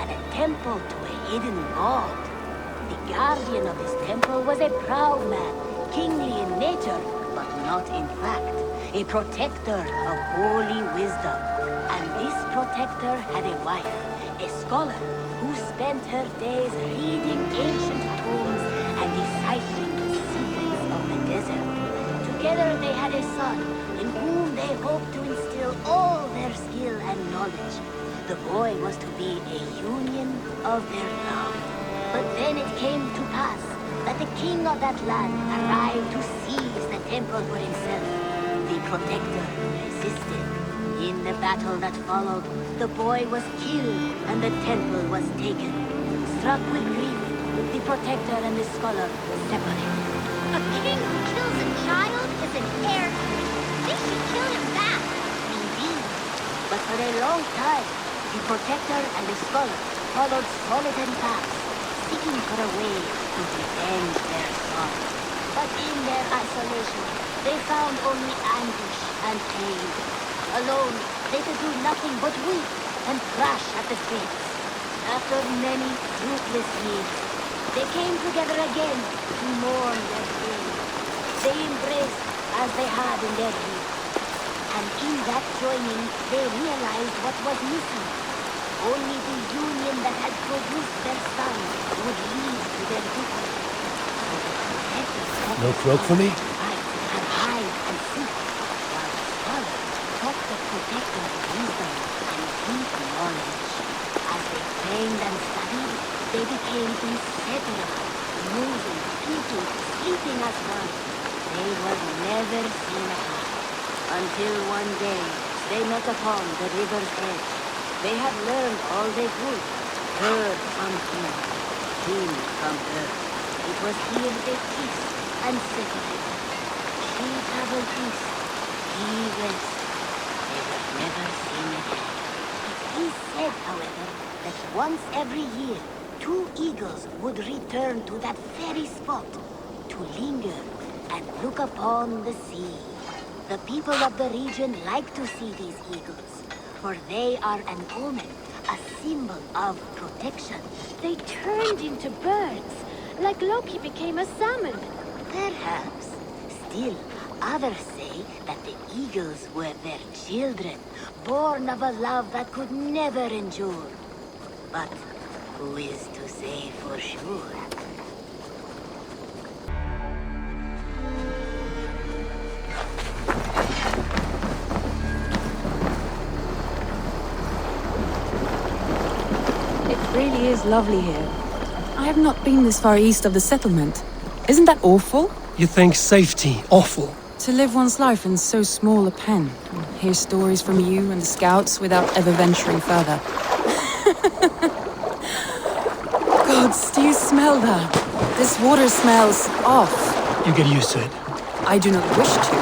and a temple to a hidden god. The guardian of this temple was a proud man, kingly in nature, but not in fact. A protector of holy wisdom. And this protector had a wife, a scholar, who spent her days reading ancient tomes and deciphering the secrets of the desert. Together they had a son, in whom they hoped to instill all their skill and knowledge. The boy was to be a union of their love. But then it came to pass that the king of that land arrived to seize the temple for himself. The protector resisted. In the battle that followed, the boy was killed and the temple was taken. Struck with grief, the protector and the scholar separated. A king who kills a child is an heir. They should kill him back. Indeed. But for a long time, the protector and the scholar followed solitary paths, seeking for a way to revenge their son. But in their isolation, they found only anguish and pain. Alone, they could do nothing but weep and crash at the fates. After many fruitless years, they came together again to mourn their pain. They embraced as they had in their youth. And in that joining, they realized what was missing. Only the union that had produced their son would lead to their victory. No croak for me? And hide and seek, while the scholar taught the protector wisdom and deep knowledge. As they trained and studied, they became inseparable, moving, speaking, sleeping as one. They were never seen apart. Until one day, they met upon the river's edge. They had learned all they could, heard from him, him from her. It was here they kissed and separated. She traveled east, he west. They were never seen again. It is said, however, that once every year, 2 eagles would return to that very spot to linger and look upon the sea. The people of the region like to see these eagles, for they are an omen, a symbol of protection. They turned into birds, like Loki became a salmon. Perhaps. Still, others say that the eagles were their children, born of a love that could never endure. But who is to say for sure? It really is lovely here. I have not been this far east of the settlement. Isn't that awful? You think safety awful? To live one's life in so small a pen, hear stories from you and the scouts without ever venturing further. Gods, do you smell that? This water smells off. You get used to it. I do not wish to.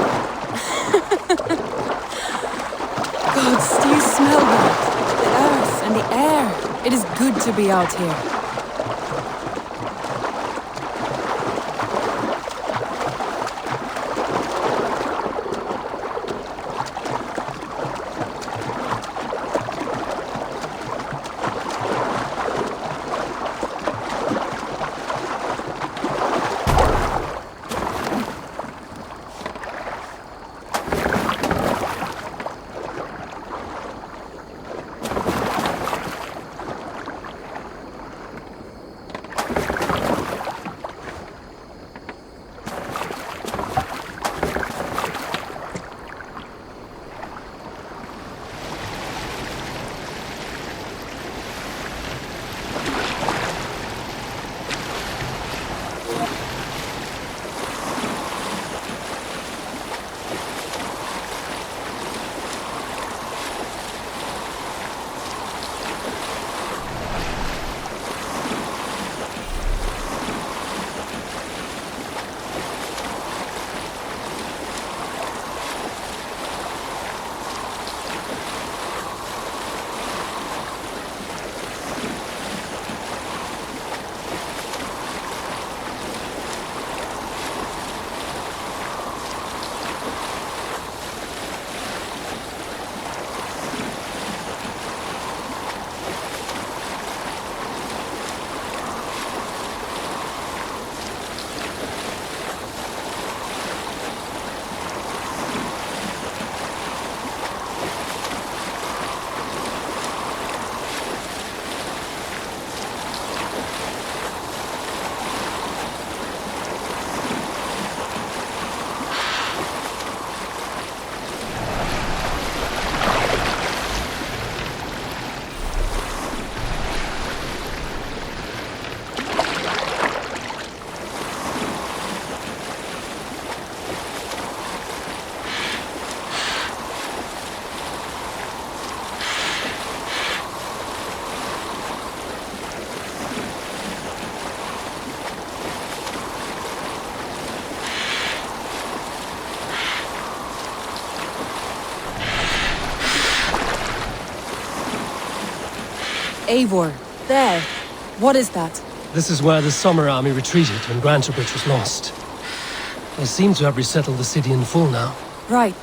Gods, do you smell that? The earth and the air. It is good to be out here. Eivor, there. What is that? This is where the Summer Army retreated when Grantebridge was lost. They seem to have resettled the city in full now. Right.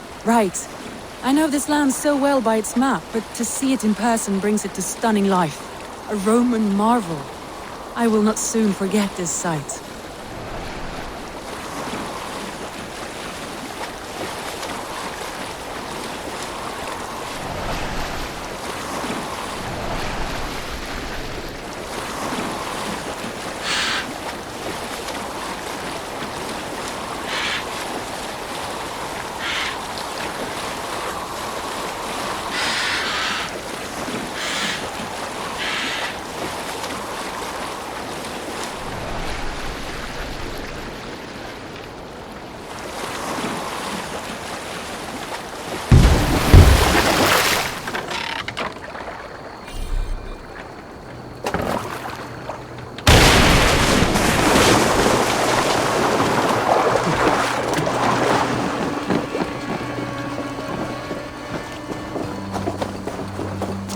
I know this land so well by its map, but to see it in person brings it to stunning life. A Roman marvel. I will not soon forget this sight.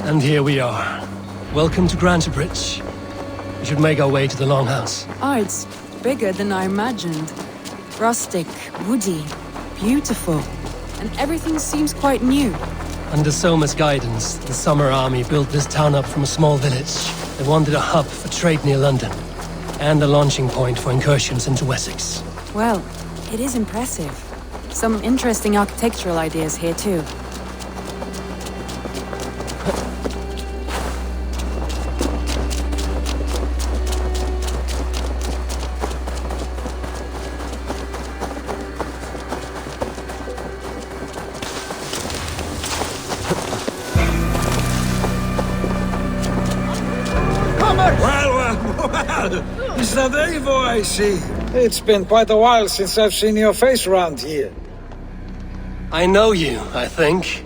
And here we are. Welcome to Grantebridge. We should make our way to the Longhouse. Oh, it's bigger than I imagined. Rustic, woody, beautiful. And everything seems quite new. Under Soma's guidance, the Summer Army built this town up from a small village. They wanted a hub for trade near London, and a launching point for incursions into Wessex. Well, it is impressive. Some interesting architectural ideas here too. Well, is that Eivor I see? It's been quite a while since I've seen your face around here. I know you, I think.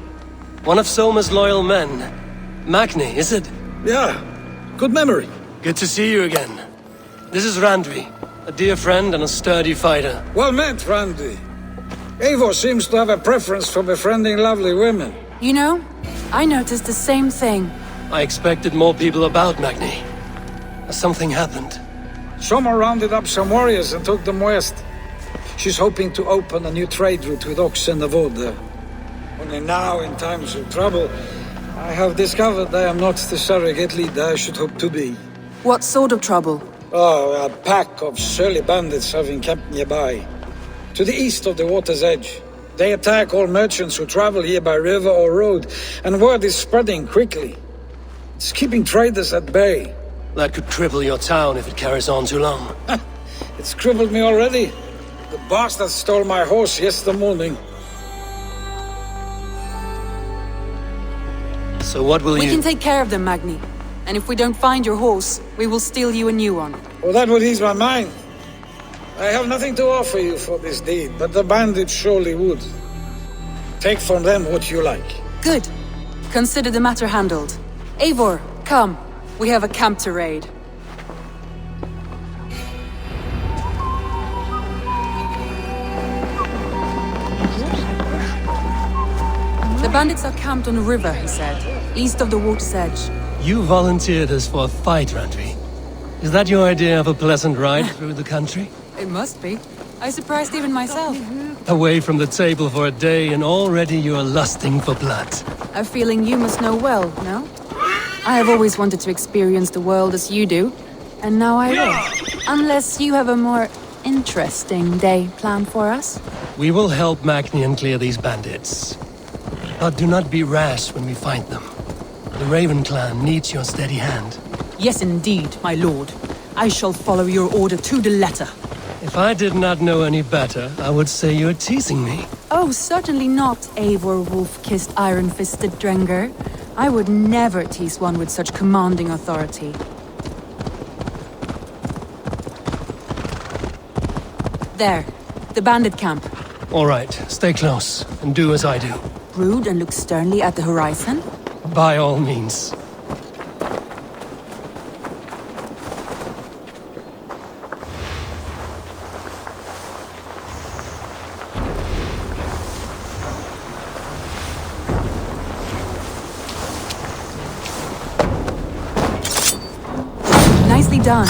One of Soma's loyal men. Magni, is it? Yeah, good memory. Good to see you again. This is Randvi, a dear friend and a sturdy fighter. Well met, Randvi. Eivor seems to have a preference for befriending lovely women. You know, I noticed the same thing. I expected more people about Magni. Something happened. Soma rounded up some warriors and took them west. She's hoping to open a new trade route with Oxen of Oda. Only now, in times of trouble, I have discovered I am not the surrogate leader I should hope to be. What sort of trouble? Oh, a pack of surly bandits have encamped nearby. To the east of the water's edge. They attack all merchants who travel here by river or road, and word is spreading quickly. It's keeping traders at bay. That could cripple your town if it carries on too long. It's crippled me already. The bastard stole my horse yesterday morning. So what will We can take care of them, Magni. And if we don't find your horse, we will steal you a new one. Well, that would ease my mind. I have nothing to offer you for this deed, but the bandits surely would. Take from them what you like. Good. Consider the matter handled. Eivor, come. We have a camp to raid. The bandits are camped on a river, he said, east of the water's edge. You volunteered us for a fight, Randvi. Is that your idea of a pleasant ride through the country? It must be. I surprised even myself. Away from the table for a day and already you are lusting for blood. A feeling you must know well, no? I have always wanted to experience the world as you do, and now I will. Unless you have a more interesting day planned for us. We will help Magni and clear these bandits. But do not be rash when we find them. The Raven clan needs your steady hand. Yes, indeed, my lord. I shall follow your order to the letter. If I did not know any better, I would say you're teasing me. Oh, certainly not, Eivor wolf-kissed iron-fisted Drenger. I would never tease one with such commanding authority. There, the bandit camp. All right, stay close, and do as I do. Brood and look sternly at the horizon? By all means. Nicely done.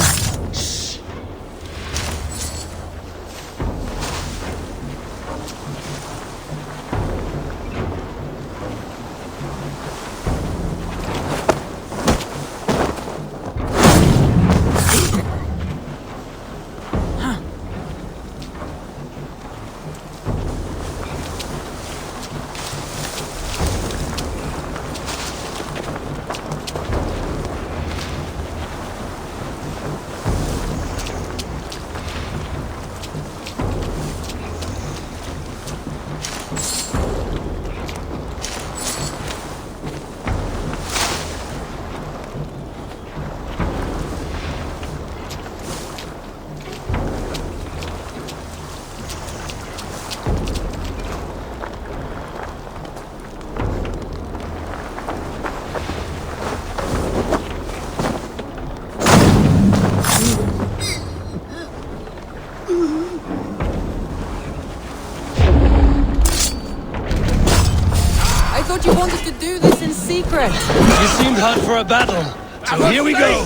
You wanted to do this in secret. You seemed hot for a battle, so here we go.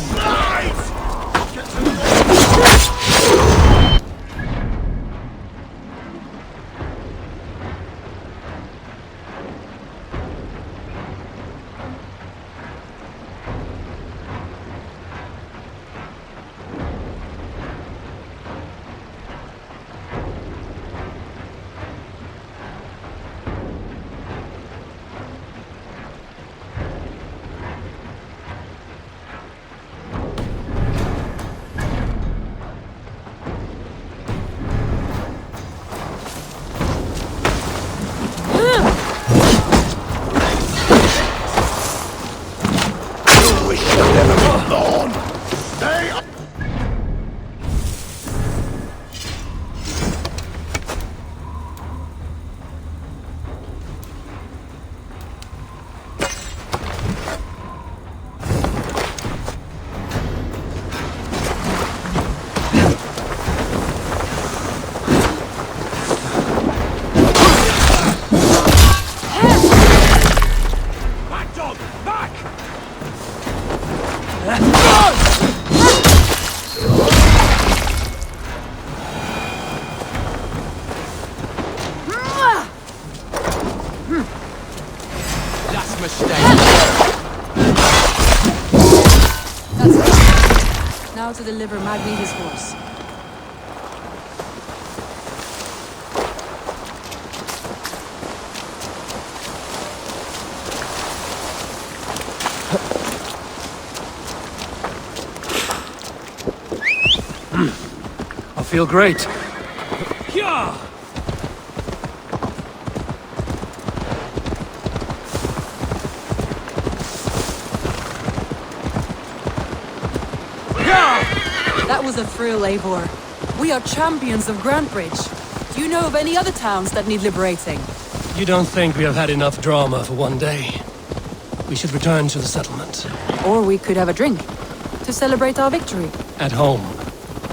Now to deliver Magni his horse. I feel great. Yeah! That was a thrill, Eivor. We are champions of Grantbridge. Do you know of any other towns that need liberating? You don't think we have had enough drama for one day? We should return to the settlement. Or we could have a drink, to celebrate our victory. At home.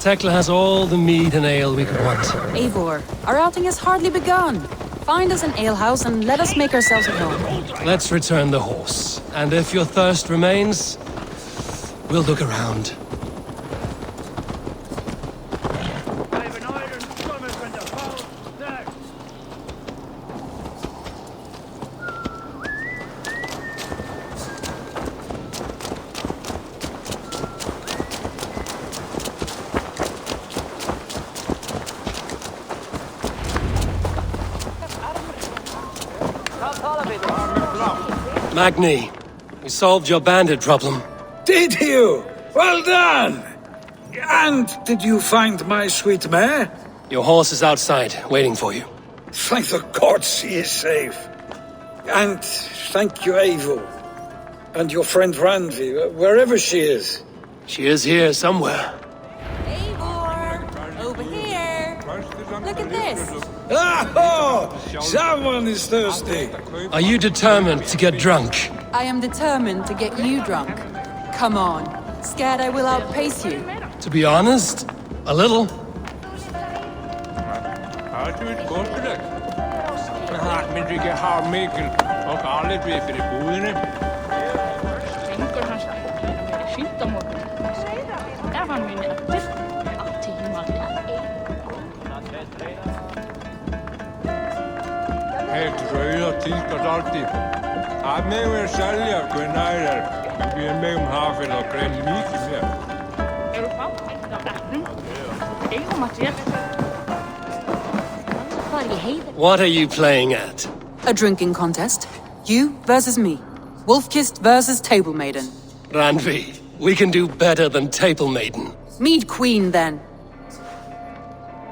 Tekla has all the mead and ale we could want. Eivor, our outing has hardly begun. Find us an alehouse and let us make ourselves at home. Let's return the horse. And if your thirst remains, we'll look around. Magni, we solved your bandit problem. Did you? Well done! And did you find my sweet mare? Your horse is outside, waiting for you. Thank the gods he is safe. And thank you, Eivor. And your friend Randi, wherever she is. She is here somewhere. Eivor! Over here! Look at this! Oh! Someone is thirsty! Are you determined to get drunk? I am determined to get you drunk. Come on. Scared I will outpace you? To be honest, a little. Helt røde tikker alltid. Jeg med sælger kvinner. Vi med har vel og græn lige mere. du fátt af vatnum? Eigum að gera. What are you playing at? A drinking contest. You versus me. Wolf-kissed versus Table Maiden. Randvi, we can do better than Table Maiden. Mead Queen, then.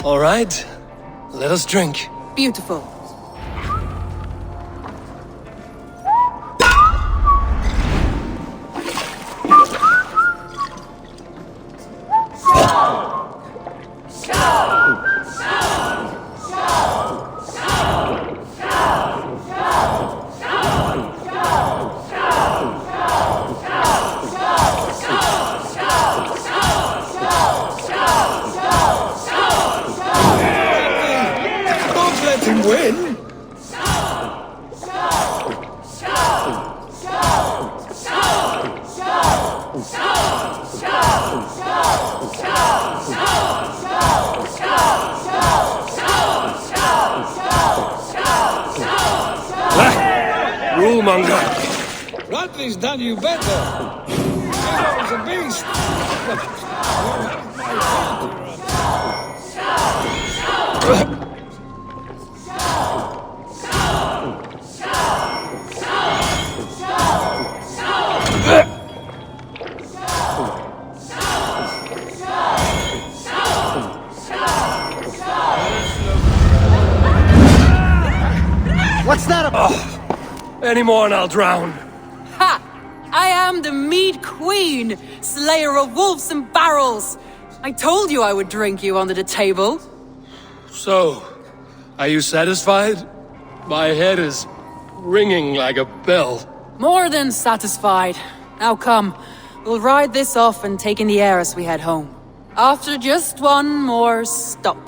All right, let us drink. Beautiful. Randvi's done you better. He was a beast. What's that about? Any more and I'll drown. Ha! I am the Mead Queen, slayer of wolves and barrels. I told you I would drink you under the table. So, are you satisfied? My head is ringing like a bell. More than satisfied. Now come, we'll ride this off and take in the air as we head home. After just one more stop.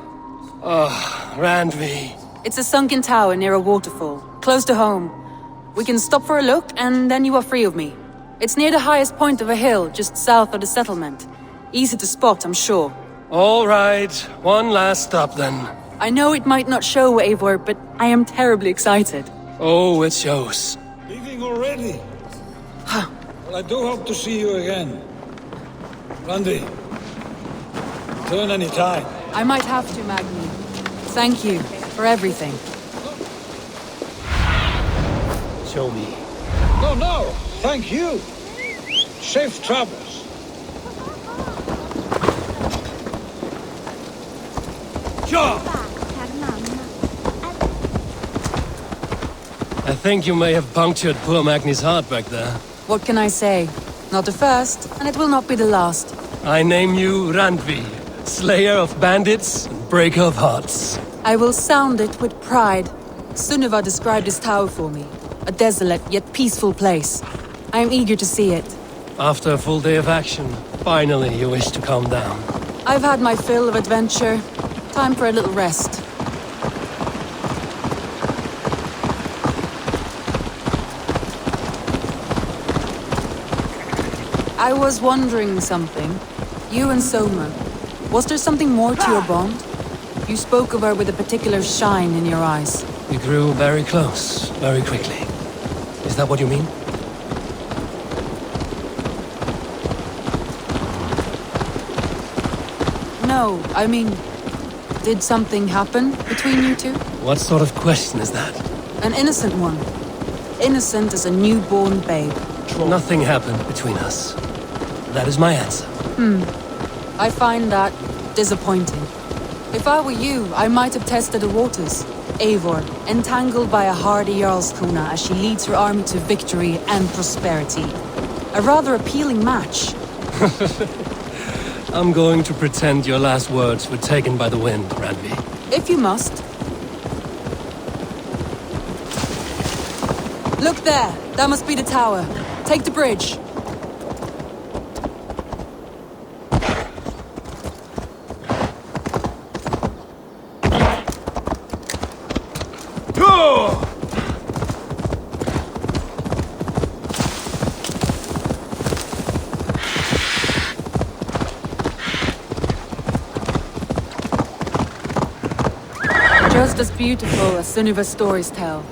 Randvi. It's a sunken tower near a waterfall, close to home. We can stop for a look, and then you are free of me. It's near the highest point of a hill, just south of the settlement. Easy to spot, I'm sure. All right, one last stop then. I know it might not show, Eivor, but I am terribly excited. Oh, it shows. Leaving already? Well, I do hope to see you again. Randvi, return any time. I might have to, Magni. Thank you for everything. Show me. No, thank you. Safe travels. Sure. I think you may have punctured poor Magni's heart back there. What can I say? Not the first, and it will not be the last. I name you Randvi, slayer of bandits and breaker of hearts. I will sound it with pride. Sunniva described this tower for me. A desolate yet peaceful place. I am eager to see it. After a full day of action, finally you wish to calm down. I've had my fill of adventure. Time for a little rest. I was wondering something. You and Soma. Was there something more to your bond? You spoke of her with a particular shine in your eyes. We grew very close, very quickly. Is that what you mean? No, I mean... Did something happen between you two? What sort of question is that? An innocent one. Innocent as a newborn babe. Nothing happened between us. That is my answer. I find that disappointing. If I were you, I might have tested the waters. Eivor, entangled by a hardy Jarlskona as she leads her army to victory and prosperity. A rather appealing match. I'm going to pretend your last words were taken by the wind, Randvi. If you must. Look there! That must be the tower. Take the bridge. Just just as beautiful as Sunniva's stories tell.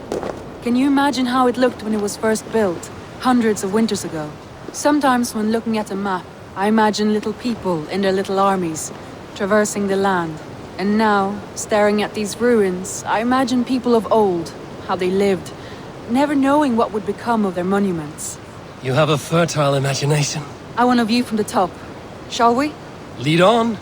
Can you imagine how it looked when it was first built, hundreds of winters ago? Sometimes when looking at a map, I imagine little people in their little armies, traversing the land. And now, staring at these ruins, I imagine people of old, how they lived, never knowing what would become of their monuments. You have a fertile imagination. I want a view from the top. Shall we? Lead on.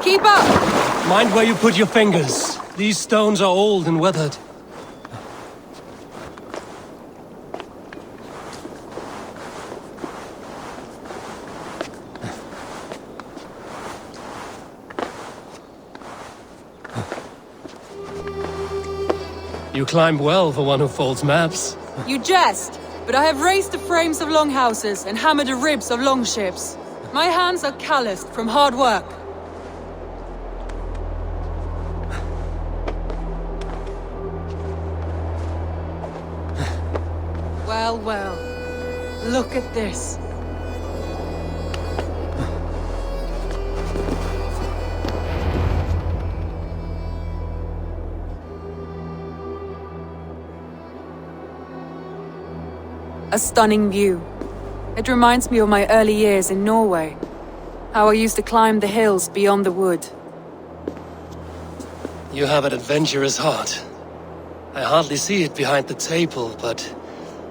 Keep up! Mind where you put your fingers. These stones are old and weathered. You climb well for one who folds maps. You jest, but I have raised the frames of longhouses and hammered the ribs of longships. My hands are calloused from hard work. Well, well. Look at this. A stunning view. It reminds me of my early years in Norway. How I used to climb the hills beyond the wood. You have an adventurous heart. I hardly see it behind the table, but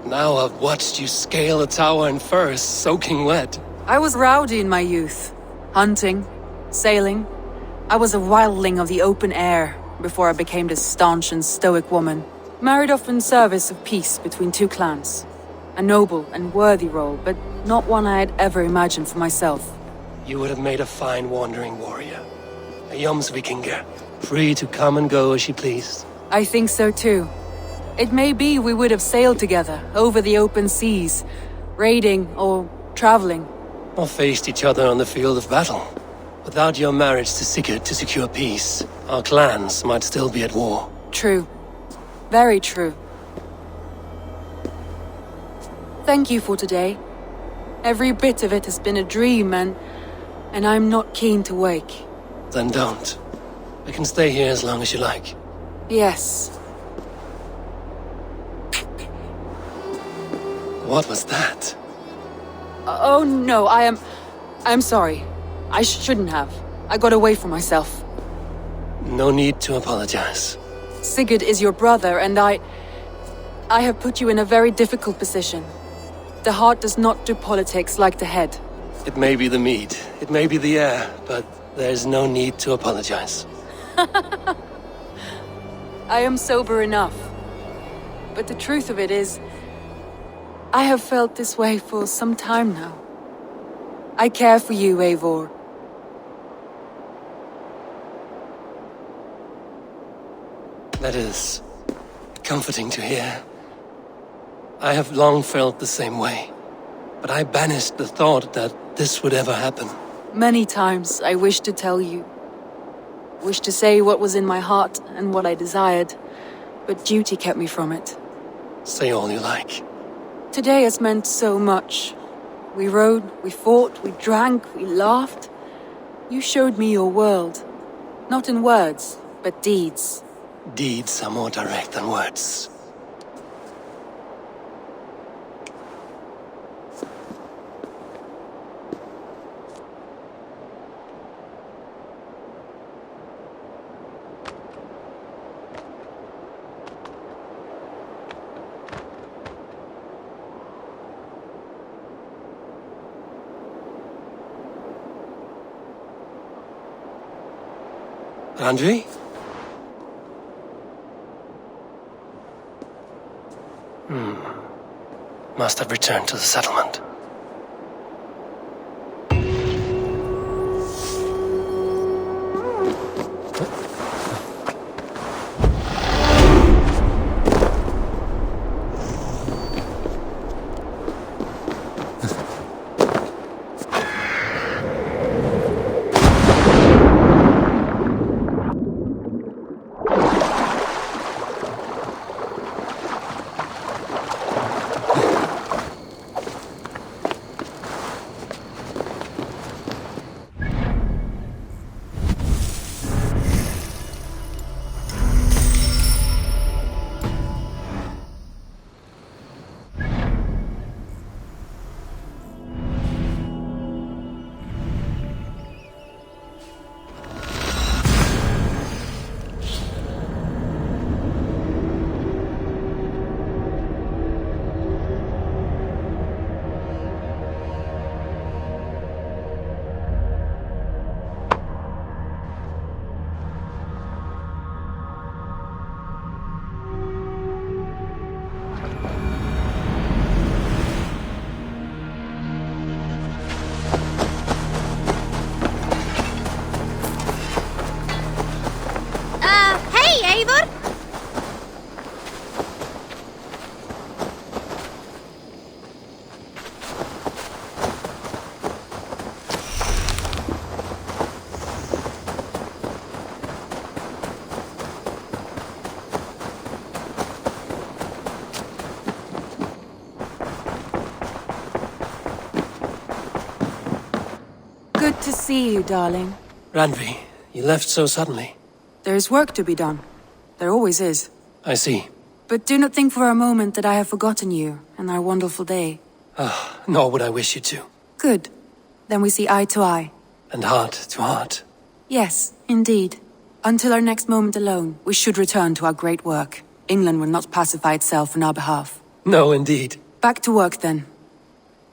now I've watched you scale a tower in furs, soaking wet. I was rowdy in my youth. Hunting, sailing. I was a wildling of the open air before I became this staunch and stoic woman. Married off in service of peace between two clans. A noble and worthy role, but not one I had ever imagined for myself. You would have made a fine wandering warrior. A Jomsvikinger, free to come and go as she pleased. I think so too. It may be we would have sailed together over the open seas, raiding or traveling. Or faced each other on the field of battle. Without your marriage to Sigurd to secure peace, our clans might still be at war. True. Very true. Thank you for today. Every bit of it has been a dream, and I'm not keen to wake. Then don't. I can stay here as long as you like. Yes. What was that? Oh no, I'm sorry. I shouldn't have. I got away from myself. No need to apologize. Sigurd is your brother, and I have put you in a very difficult position. The heart does not do politics like the head. It may be the mead, it may be the air, but there's no need to apologize. I am sober enough. But the truth of it is, I have felt this way for some time now. I care for you, Eivor. That is comforting to hear. I have long felt the same way, but I banished the thought that this would ever happen. Many times I wished to tell you. Wished to say what was in my heart and what I desired, but duty kept me from it. Say all you like. Today has meant so much. We rode, we fought, we drank, we laughed. You showed me your world. Not in words, but deeds. Deeds are more direct than words. Andri? Must have returned to the settlement. Good to see you, darling. Randvi, you left so suddenly. There's work to be done. There always is. I see. But do not think for a moment that I have forgotten you and our wonderful day. Nor would I wish you to. Good. Then we see eye to eye. And heart to heart. Yes, indeed. Until our next moment alone, we should return to our great work. England will not pacify itself on our behalf. No, indeed. Back to work then.